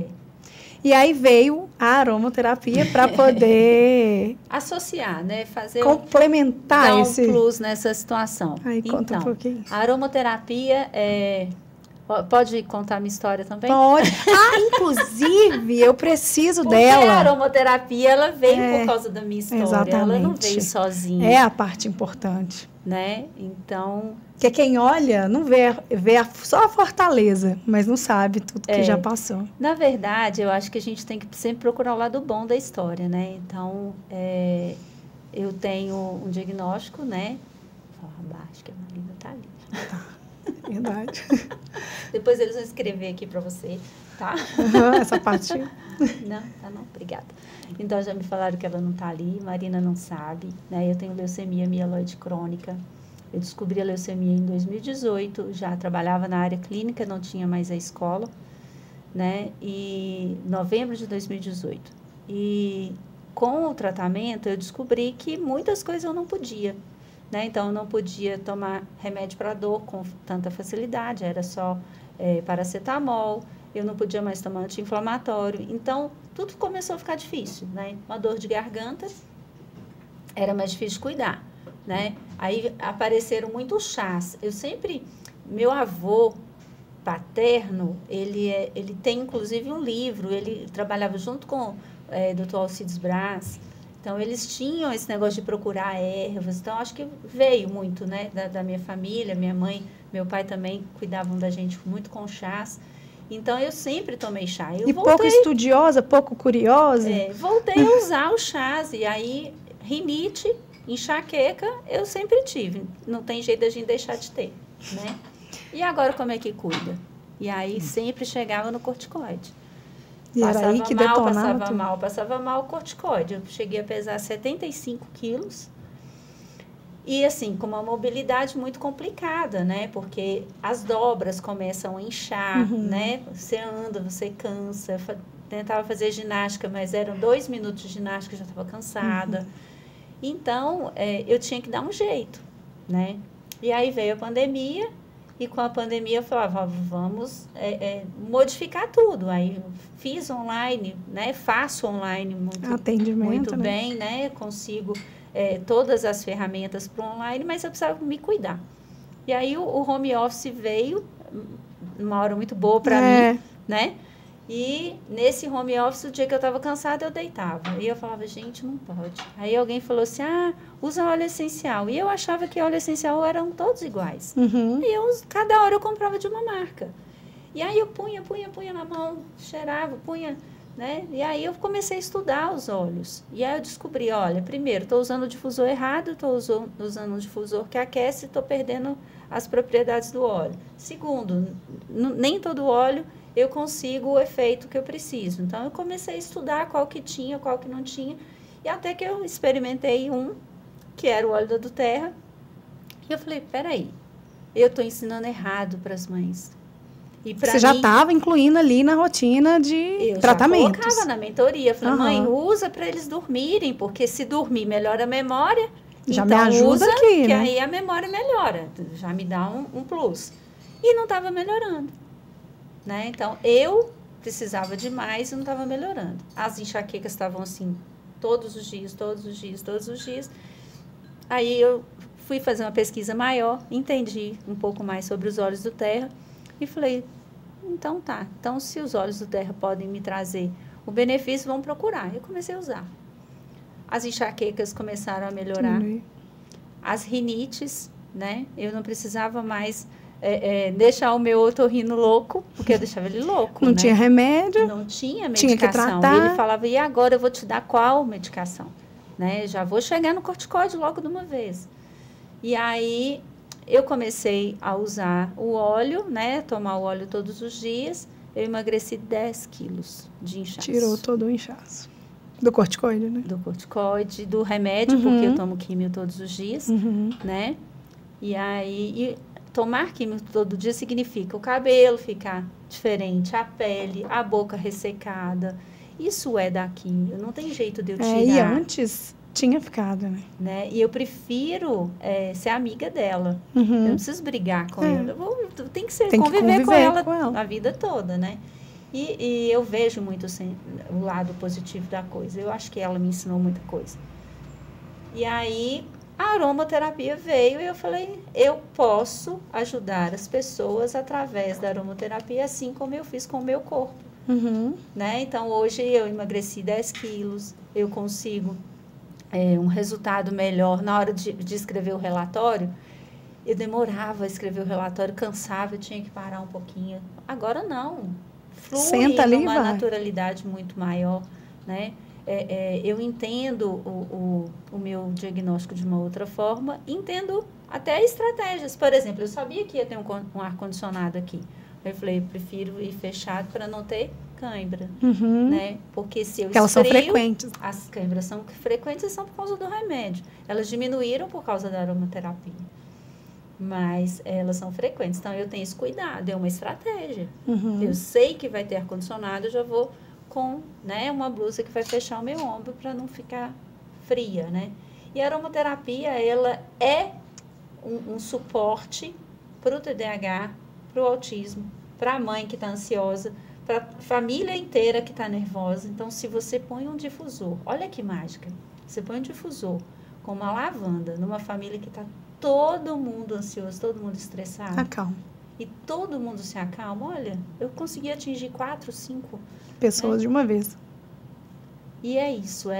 E aí veio a aromaterapia para poder associar, né? Fazer complementar dar um plus nessa situação. Aí conta um pouquinho. A aromaterapia pode contar a minha história também? Pode. Inclusive, eu preciso dela. Porque a aromaterapia, ela veio por causa da minha história. Exatamente. Ela não veio sozinha. É a parte importante. Né? Então... Porque quem olha, não vê só a fortaleza, mas não sabe tudo que já passou. Na verdade, eu acho que a gente tem que sempre procurar o lado bom da história, né? Então, eu tenho um diagnóstico, né? Abaixo, que a Marina tá ali. Verdade. Depois eles vão escrever aqui para você, tá? Essa parte. Não, tá não? Obrigada. Então, já me falaram que ela não tá ali, Marina não sabe, né? Eu tenho leucemia mieloide crônica. Eu descobri a leucemia em 2018, já trabalhava na área clínica, não tinha mais a escola, né? E novembro de 2018. E com o tratamento, eu descobri que muitas coisas eu não podia, né? Então, eu não podia tomar remédio para dor com tanta facilidade, era só paracetamol, eu não podia mais tomar anti-inflamatório. Então, tudo começou a ficar difícil, né? Uma dor de garganta era mais difícil de cuidar, né? Aí apareceram muitos chás. Meu avô paterno, ele tem inclusive um livro, ele trabalhava junto com o Dr. Alcides Braz. Então, eles tinham esse negócio de procurar ervas. Então, acho que veio muito, né, da minha família, minha mãe, meu pai também cuidavam da gente muito com chás. Então, eu sempre tomei chá. Pouco estudiosa, pouco curiosa? Voltei a usar o chás. E aí, rinite, enxaqueca, eu sempre tive. Não tem jeito da gente deixar de ter, né? E agora, como é que cuida? E aí, sempre chegava no corticoide. E era aí que detonava passava mal o corticoide. Eu cheguei a pesar 75 quilos. E, assim, com uma mobilidade muito complicada, né? Porque as dobras começam a inchar, né? Você anda, você cansa. Tentava fazer ginástica, mas eram 2 minutos de ginástica, já estava cansada. Então, eu tinha que dar um jeito, né? E aí veio a pandemia E com a pandemia eu falava, vamos modificar tudo. Aí eu fiz online, né? Faço online muito né? bem, né? Consigo todas as ferramentas para o online, mas eu precisava me cuidar. E aí o home office veio, uma hora muito boa para mim, né? E nesse home office, o dia que eu estava cansada, eu deitava. E eu falava, gente, não pode. Aí alguém falou assim, usa óleo essencial. E eu achava que óleo essencial eram todos iguais. Uhum. E cada hora eu comprava de uma marca. E aí eu punha na mão, cheirava, né? E aí eu comecei a estudar os óleos. E aí eu descobri, olha, primeiro, estou usando o difusor errado, estou usando um difusor que aquece e estou perdendo as propriedades do óleo. Segundo, nem todo óleo eu consigo o efeito que eu preciso. Então, eu comecei a estudar qual que tinha, qual que não tinha. E até que eu experimentei um, que era o óleo da doTERRA. E eu falei, peraí, eu estou ensinando errado para as mães. E você já estava incluindo ali na rotina de tratamentos. Eu já colocava na mentoria. Falei, mãe, usa para eles dormirem, porque se dormir melhora a memória. Já então, me ajuda usa, aqui, que né? aí a memória melhora. Já me dá um plus. E não estava melhorando. Né? Então, eu precisava de mais e não estava melhorando. As enxaquecas estavam assim, todos os dias. Aí, eu fui fazer uma pesquisa maior, entendi um pouco mais sobre os óleos do Terra e falei, então tá. Então, se os óleos do Terra podem me trazer o benefício, vamos procurar. Eu comecei a usar. As enxaquecas começaram a melhorar. As rinites, né? Eu não precisava mais... deixar o meu otorrino louco, porque eu deixava ele louco, Não tinha remédio. Não tinha medicação. Tinha que tratar. E ele falava, e agora eu vou te dar qual medicação? Né? Já vou chegar no corticoide logo de uma vez. E aí, eu comecei a usar o óleo, né? Tomar o óleo todos os dias. Eu emagreci 10 quilos de inchaço. Tirou todo o inchaço. Do corticoide, né? Do corticoide, do remédio, porque eu tomo químio todos os dias, né? E aí... tomar químio todo dia significa o cabelo ficar diferente, a pele, a boca ressecada. Isso é da químio, não tem jeito de eu tirar. E antes tinha ficado, né? E eu prefiro ser amiga dela. Eu não preciso brigar com ela. Eu tenho que conviver com ela a vida toda, né? E eu vejo muito assim, o lado positivo da coisa. Eu acho que ela me ensinou muita coisa. E aí... a aromaterapia veio e eu falei, eu posso ajudar as pessoas através da aromaterapia, assim como eu fiz com o meu corpo. Né? Então, hoje eu emagreci 10 quilos, eu consigo um resultado melhor. Na hora de escrever o relatório, eu demorava a escrever o relatório, cansava, eu tinha que parar um pouquinho. Agora não, flui numa naturalidade muito maior, né? Eu entendo o meu diagnóstico de uma outra forma, entendo até estratégias. Por exemplo, eu sabia que ia ter um ar-condicionado aqui. Eu falei, prefiro ir fechado para não ter cãibra, né? Porque se eu elas são frequentes. As câimbras são frequentes e são por causa do remédio. Elas diminuíram por causa da aromaterapia. Mas elas são frequentes. Então, eu tenho esse cuidado, é uma estratégia. Eu sei que vai ter ar-condicionado, eu já vou... com, né, uma blusa que vai fechar o meu ombro para não ficar fria, né? E a aromaterapia, ela é um suporte para o TDAH, para o autismo, para a mãe que está ansiosa, para a família inteira que está nervosa. Então, se você põe um difusor, olha que mágica, você põe um difusor com uma lavanda numa família que está todo mundo ansioso, todo mundo estressado. Acalma. E todo mundo se acalma, olha, eu consegui atingir 4, 5... pessoas de uma vez. E é isso,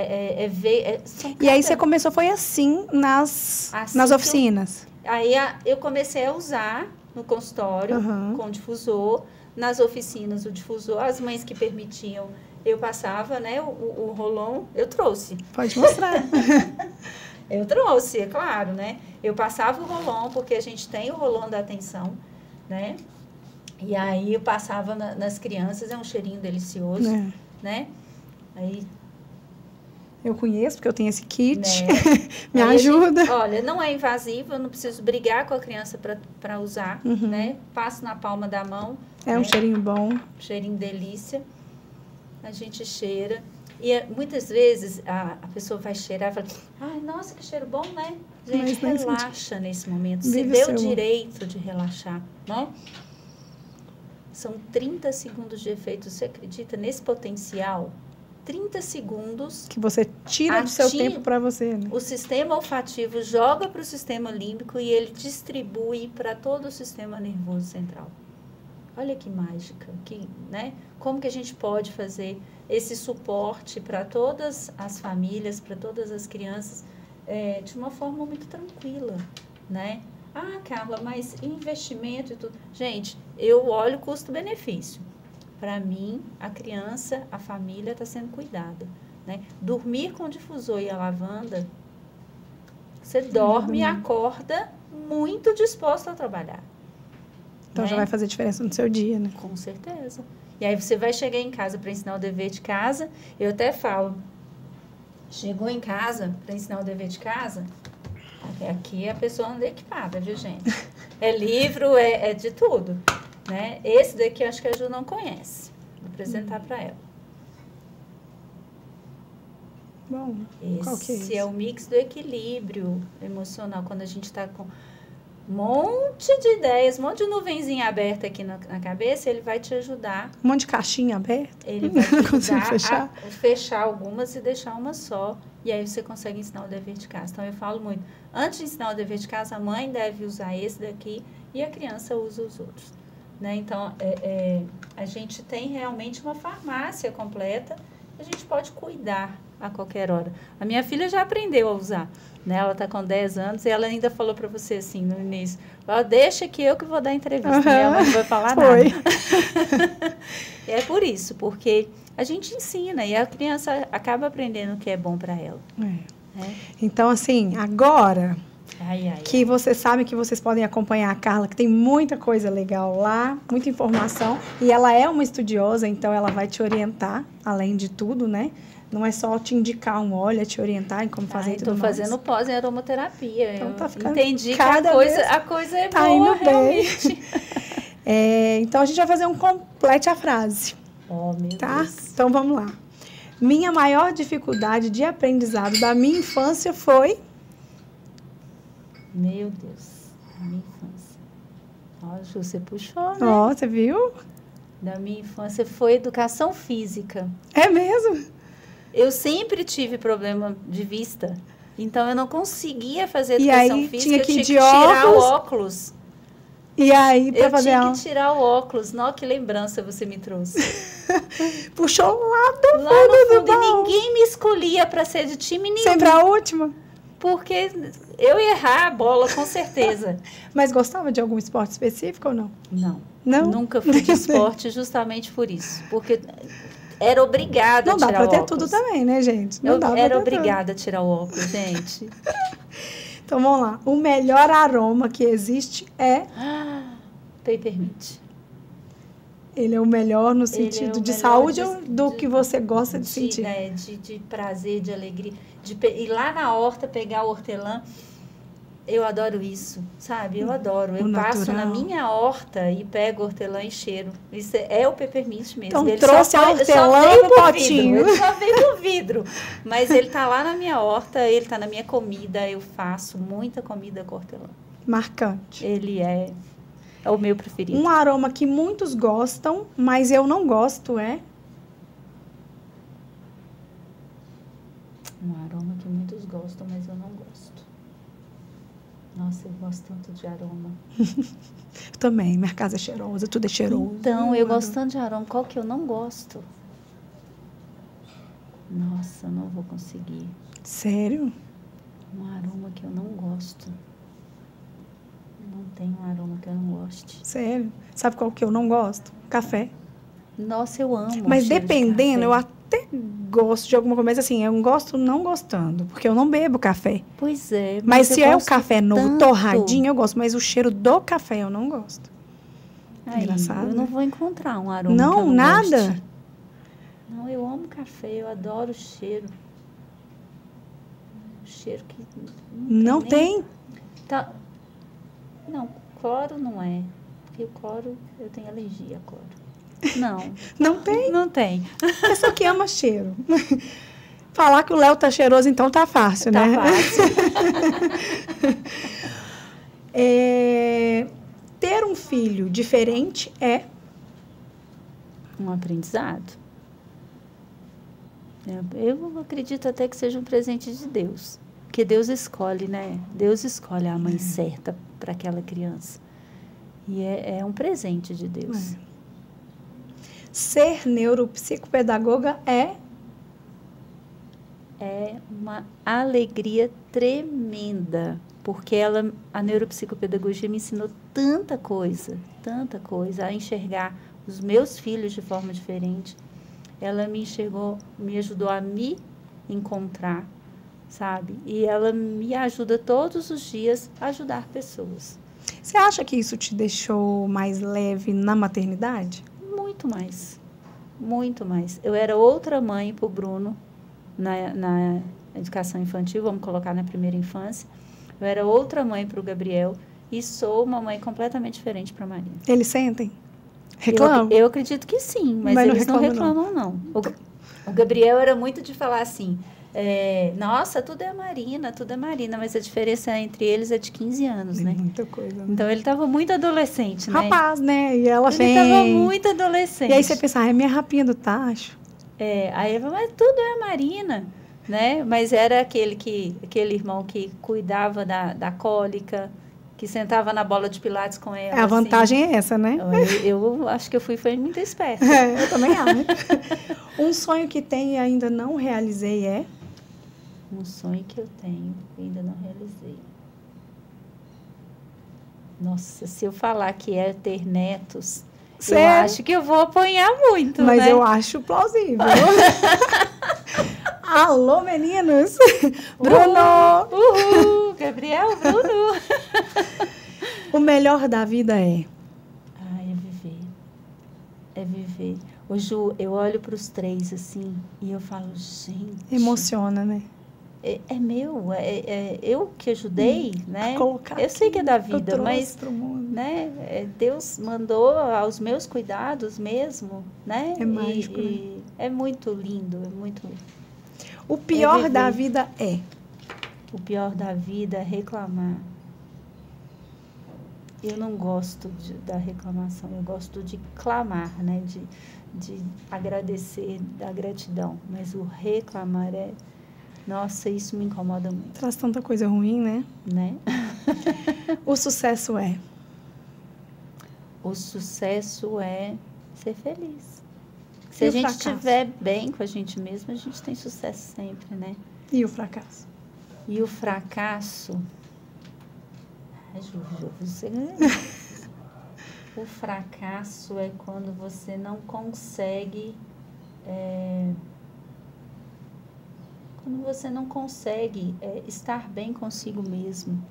E aí você começou, foi assim, nas oficinas? Aí eu comecei a usar no consultório, com difusor, nas oficinas o difusor, as mães que permitiam, eu passava, né, o rolon, eu trouxe. Pode mostrar. Eu trouxe, é claro, né? Eu passava o rolon, porque a gente tem o rolon da atenção, né? E aí eu passava nas crianças, é um cheirinho delicioso, né? Aí... eu conheço, porque eu tenho esse kit, né? me ajuda. Olha, não é invasivo, eu não preciso brigar com a criança para usar, né? Passo na palma da mão. É um cheirinho bom. Cheirinho delícia. A gente cheira. E muitas vezes a pessoa vai cheirar e fala, ai, nossa, que cheiro bom, né? Gente, relaxa nesse momento. Se dê o direito de relaxar, né? São 30 segundos de efeito. Você acredita nesse potencial? 30 segundos. Que você tira do seu tempo para você, né? O sistema olfativo joga para o sistema límbico e ele distribui para todo o sistema nervoso central. Olha que mágica, né? Como que a gente pode fazer esse suporte para todas as famílias, para todas as crianças, de uma forma muito tranquila, né? Ah, Carla, mas investimento e tudo. Gente, eu olho custo-benefício. Para mim, a criança, a família está sendo cuidada, né? Dormir com o difusor e a lavanda, você dorme e acorda muito disposto a trabalhar. Então, já vai fazer diferença no seu dia, né? Com certeza. E aí, você vai chegar em casa para ensinar o dever de casa. Eu até falo, chegou em casa para ensinar o dever de casa, aqui a pessoa anda equipada, viu, gente? É livro, é de tudo, né? Esse daqui eu acho que a Ju não conhece. Vou apresentar para ela. Bom, qual que é esse? Esse é o mix do equilíbrio emocional, quando a gente está com um monte de ideias, um monte de nuvenzinha aberta aqui na cabeça, ele vai te ajudar. Um monte de caixinha aberta? Ele vai te ajudar a fechar algumas e deixar uma só. E aí você consegue ensinar o dever de casa. Então, eu falo muito, antes de ensinar o dever de casa, a mãe deve usar esse daqui e a criança usa os outros. Né? Então, a gente tem realmente uma farmácia completa, a gente pode cuidar a qualquer hora. A minha filha já aprendeu a usar, né? Ela está com 10 anos e ela ainda falou para você assim, no início, deixa que eu que vou dar a entrevista, minha mãe não vai falar nada. É por isso, porque a gente ensina e a criança acaba aprendendo o que é bom para ela. Então, assim, agora que vocês sabem que vocês podem acompanhar a Carla, que tem muita coisa legal lá, muita informação, e ela é uma estudiosa, então ela vai te orientar, além de tudo, né? Não é só te indicar um óleo, é te orientar em como fazer tudo mais. Estou fazendo pós em aromaterapia. Então, tá ficando entendi que a coisa é tá boa, indo realmente. Então, a gente vai fazer um complete a frase. Oh, meu Deus. Então, vamos lá. Minha maior dificuldade de aprendizado da minha infância foi... Meu Deus, da minha infância. Ó, Ju, você puxou, né? Ó, você viu? Da minha infância foi educação física. É mesmo? Eu sempre tive problema de vista. Então, eu não conseguia fazer educação física. Tinha que eu tinha que tirar o óculos. E aí, para fazer eu tinha que tirar o óculos. Nossa, que lembrança você me trouxe. Puxou lá do lá no fundo. E ninguém me escolhia para ser de time nenhum. Sempre a última? Porque eu ia errar a bola, com certeza. Mas gostava de algum esporte específico ou não? Não. Não? Nunca fui de esporte justamente por isso. Porque era obrigada a tirar o óculos. Não dá para ter tudo também, né, gente? Eu era obrigada a tirar o óculos, gente. Então, vamos lá. O melhor aroma que existe é... Peppermint. Ele é o melhor no sentido de saúde ou do que você gosta de sentir? De prazer, de alegria. De ir lá na horta, pegar o hortelã. Eu adoro isso, sabe? Eu adoro. Eu passo na minha horta e pego hortelã e cheiro. Isso é o peppermint mesmo. Então, ele trouxe a hortelã no potinho. Ele só veio no vidro. Mas ele tá lá na minha horta, ele tá na minha comida. Eu faço muita comida com hortelã. Marcante. Ele é o meu preferido. Um aroma que muitos gostam, mas eu não gosto é... Um aroma que muitos gostam, mas eu não gosto. Nossa, eu gosto tanto de aroma. Eu também, minha casa é cheirosa, tudo é cheiroso. Então, eu gosto tanto de aroma. Qual que eu não gosto? Nossa, não vou conseguir. Sério? Um aroma que eu não gosto. Não tem um aroma que eu não goste. Sério? Sabe qual que eu não gosto? Café. Nossa, eu amo. Mas dependendo, eu até gosto de alguma coisa, mas assim, eu gosto não gostando, porque eu não bebo café. Pois é. Mas se é o café novo, torradinho, eu gosto, mas o cheiro do café eu não gosto. Engraçado. Eu não vou encontrar um aroma não, que eu não nada? goste. Não, eu amo café, eu adoro o cheiro. O cheiro que... Não tem? Tá. Não, cloro não é. Porque o cloro, eu tenho alergia a cloro. Não. Não tem? Não tem. Pessoa que ama cheiro. Falar que o Léo tá cheiroso, então tá fácil, Tá né? fácil. Ter um filho diferente é... Um aprendizado. Eu acredito até que seja um presente de Deus. Porque Deus escolhe, né? Deus escolhe a mãe certa para aquela criança. E é um presente de Deus. Ser neuropsicopedagoga é... É uma alegria tremenda. Porque a neuropsicopedagogia me ensinou tanta coisa, a enxergar os meus filhos de forma diferente. Ela me ajudou a me encontrar, sabe? E ela me ajuda todos os dias a ajudar pessoas. Você acha que isso te deixou mais leve na maternidade? Muito mais. Muito mais. Eu era outra mãe para o Bruno na educação infantil, vamos colocar na primeira infância. Eu era outra mãe para o Gabriel e sou uma mãe completamente diferente para a Marina. Eles sentem? Reclamam? Eu acredito que sim, mas eles não reclamam, não. O Gabriel era muito de falar assim, nossa, tudo é Marina, mas a diferença entre eles é de 15 anos, né? Muita coisa. Né? Então, ele estava muito adolescente, né? Rapaz, né? E ela Ele estava muito adolescente. E aí você pensa, é minha rapinha do tacho. Aí eu falei, mas tudo é Marina, né? Mas era aquele irmão que cuidava da cólica, que sentava na bola de pilates com ela. A vantagem é essa, né? Eu acho que foi muito esperta. Eu também acho. Um sonho que tenho e ainda não realizei é? Um sonho que eu tenho e ainda não realizei. Nossa, se eu falar que é ter netos, eu acho que eu vou apanhar muito, mas né? Eu acho plausível. Alô, meninos! Bruno! Uhul! Gabriel, Bruno! O melhor da vida é? É viver. É viver. Ô, Ju, eu olho para os três, assim, e eu falo, gente... Emociona, né? É meu, eu que ajudei, né? Eu sei que é da vida, mas né? Deus mandou aos meus cuidados mesmo, né? É mágico, né? É muito lindo, é muito lindo. O pior da vida é? O pior da vida é reclamar. Eu não gosto da reclamação, eu gosto de clamar, né? De agradecer, da gratidão. Mas o reclamar nossa, isso me incomoda muito. Traz tanta coisa ruim, né? O sucesso é? O sucesso é ser feliz. Se a gente estiver bem com a gente mesma, a gente tem sucesso sempre, né? E o fracasso? E o fracasso... O fracasso é quando você não consegue... Quando você não consegue estar bem consigo mesmo,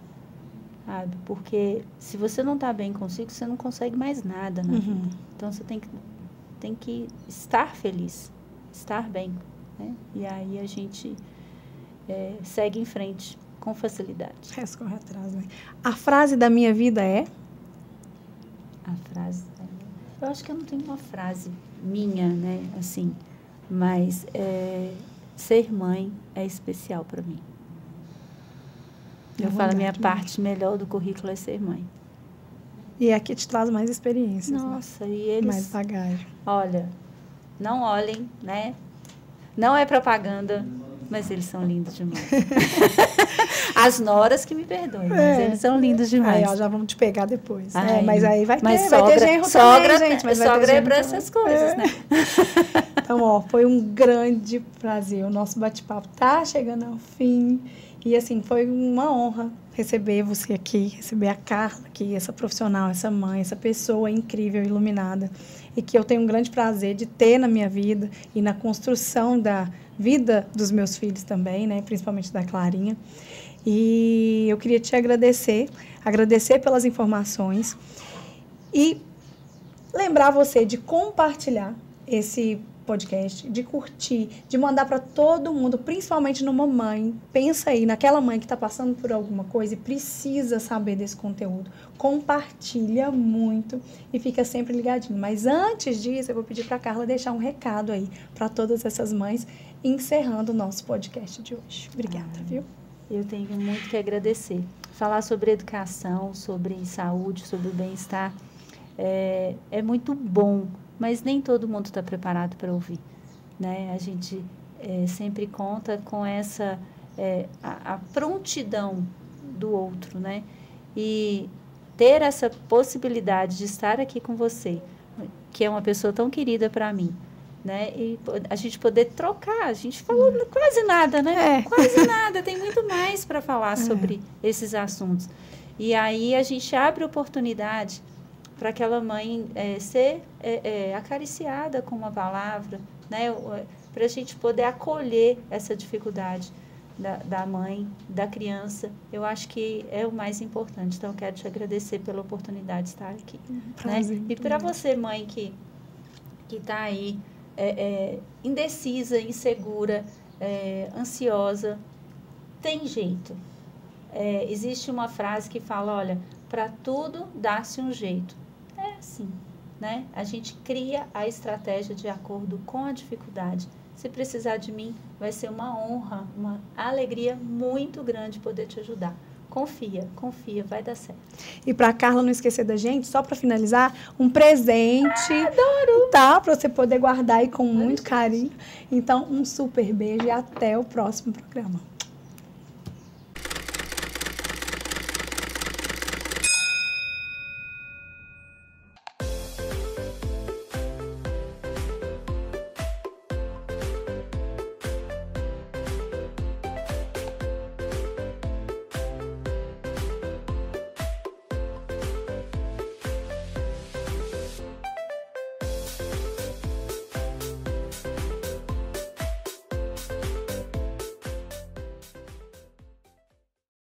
sabe? Porque se você não está bem consigo, você não consegue mais nada na vida. Então, você tem que estar feliz, estar bem, né? E aí a gente segue em frente com facilidade. Corre atrás, né? A frase da minha vida é? A frase da minha... Eu acho que eu não tenho uma frase minha, né? Assim, mas... ser mãe é especial para mim. Eu falo, a minha parte melhor do currículo é ser mãe. E aqui te traz mais experiências. Nossa, né? E eles... Mais bagagem. Olha, não olhem, né? Não é propaganda, mas eles são lindos demais. As noras que me perdoem, mas eles são lindos demais. Aí, já vamos te pegar depois. Mas aí vai ter genro sogra, também, gente. Mas sogra é para essas coisas, né? Então, foi um grande prazer. O nosso bate-papo tá chegando ao fim. E, assim, foi uma honra receber você aqui, receber a Carla aqui, essa profissional, essa mãe, essa pessoa incrível, iluminada. E que eu tenho um grande prazer de ter na minha vida e na construção da vida dos meus filhos também, né? Principalmente da Clarinha. E eu queria te agradecer pelas informações e lembrar você de compartilhar esse podcast, de curtir, de mandar para todo mundo, principalmente numa mãe. Pensa aí, naquela mãe que está passando por alguma coisa e precisa saber desse conteúdo. Compartilha muito e fica sempre ligadinho. Mas antes disso, eu vou pedir para a Carla deixar um recado aí para todas essas mães, encerrando o nosso podcast de hoje. Obrigada, viu? Eu tenho muito que agradecer. Falar sobre educação, sobre saúde, sobre o bem-estar é muito bom, mas nem todo mundo está preparado para ouvir, né? A gente sempre conta com essa a prontidão do outro, né? E ter essa possibilidade de estar aqui com você, que é uma pessoa tão querida para mim, né? E a gente poder trocar, a gente falou quase nada, né? Quase nada, tem muito mais para falar sobre esses assuntos. E aí a gente abre oportunidade para aquela mãe ser acariciada com uma palavra, né? Para a gente poder acolher essa dificuldade da mãe, da criança. Eu acho que é o mais importante. Então, eu quero te agradecer pela oportunidade de estar aqui. Prazer, né? E para você, mãe, que está aí indecisa, insegura, ansiosa, tem jeito. Existe uma frase que fala, olha, para tudo dá-se um jeito. É assim, né? A gente cria a estratégia de acordo com a dificuldade. Se precisar de mim, vai ser uma honra, uma alegria muito grande poder te ajudar. Confia, vai dar certo. E para a Carla não esquecer da gente, só para finalizar, um presente, adoro! Tá? Para você poder guardar aí com muito carinho. Então, um super beijo e até o próximo programa.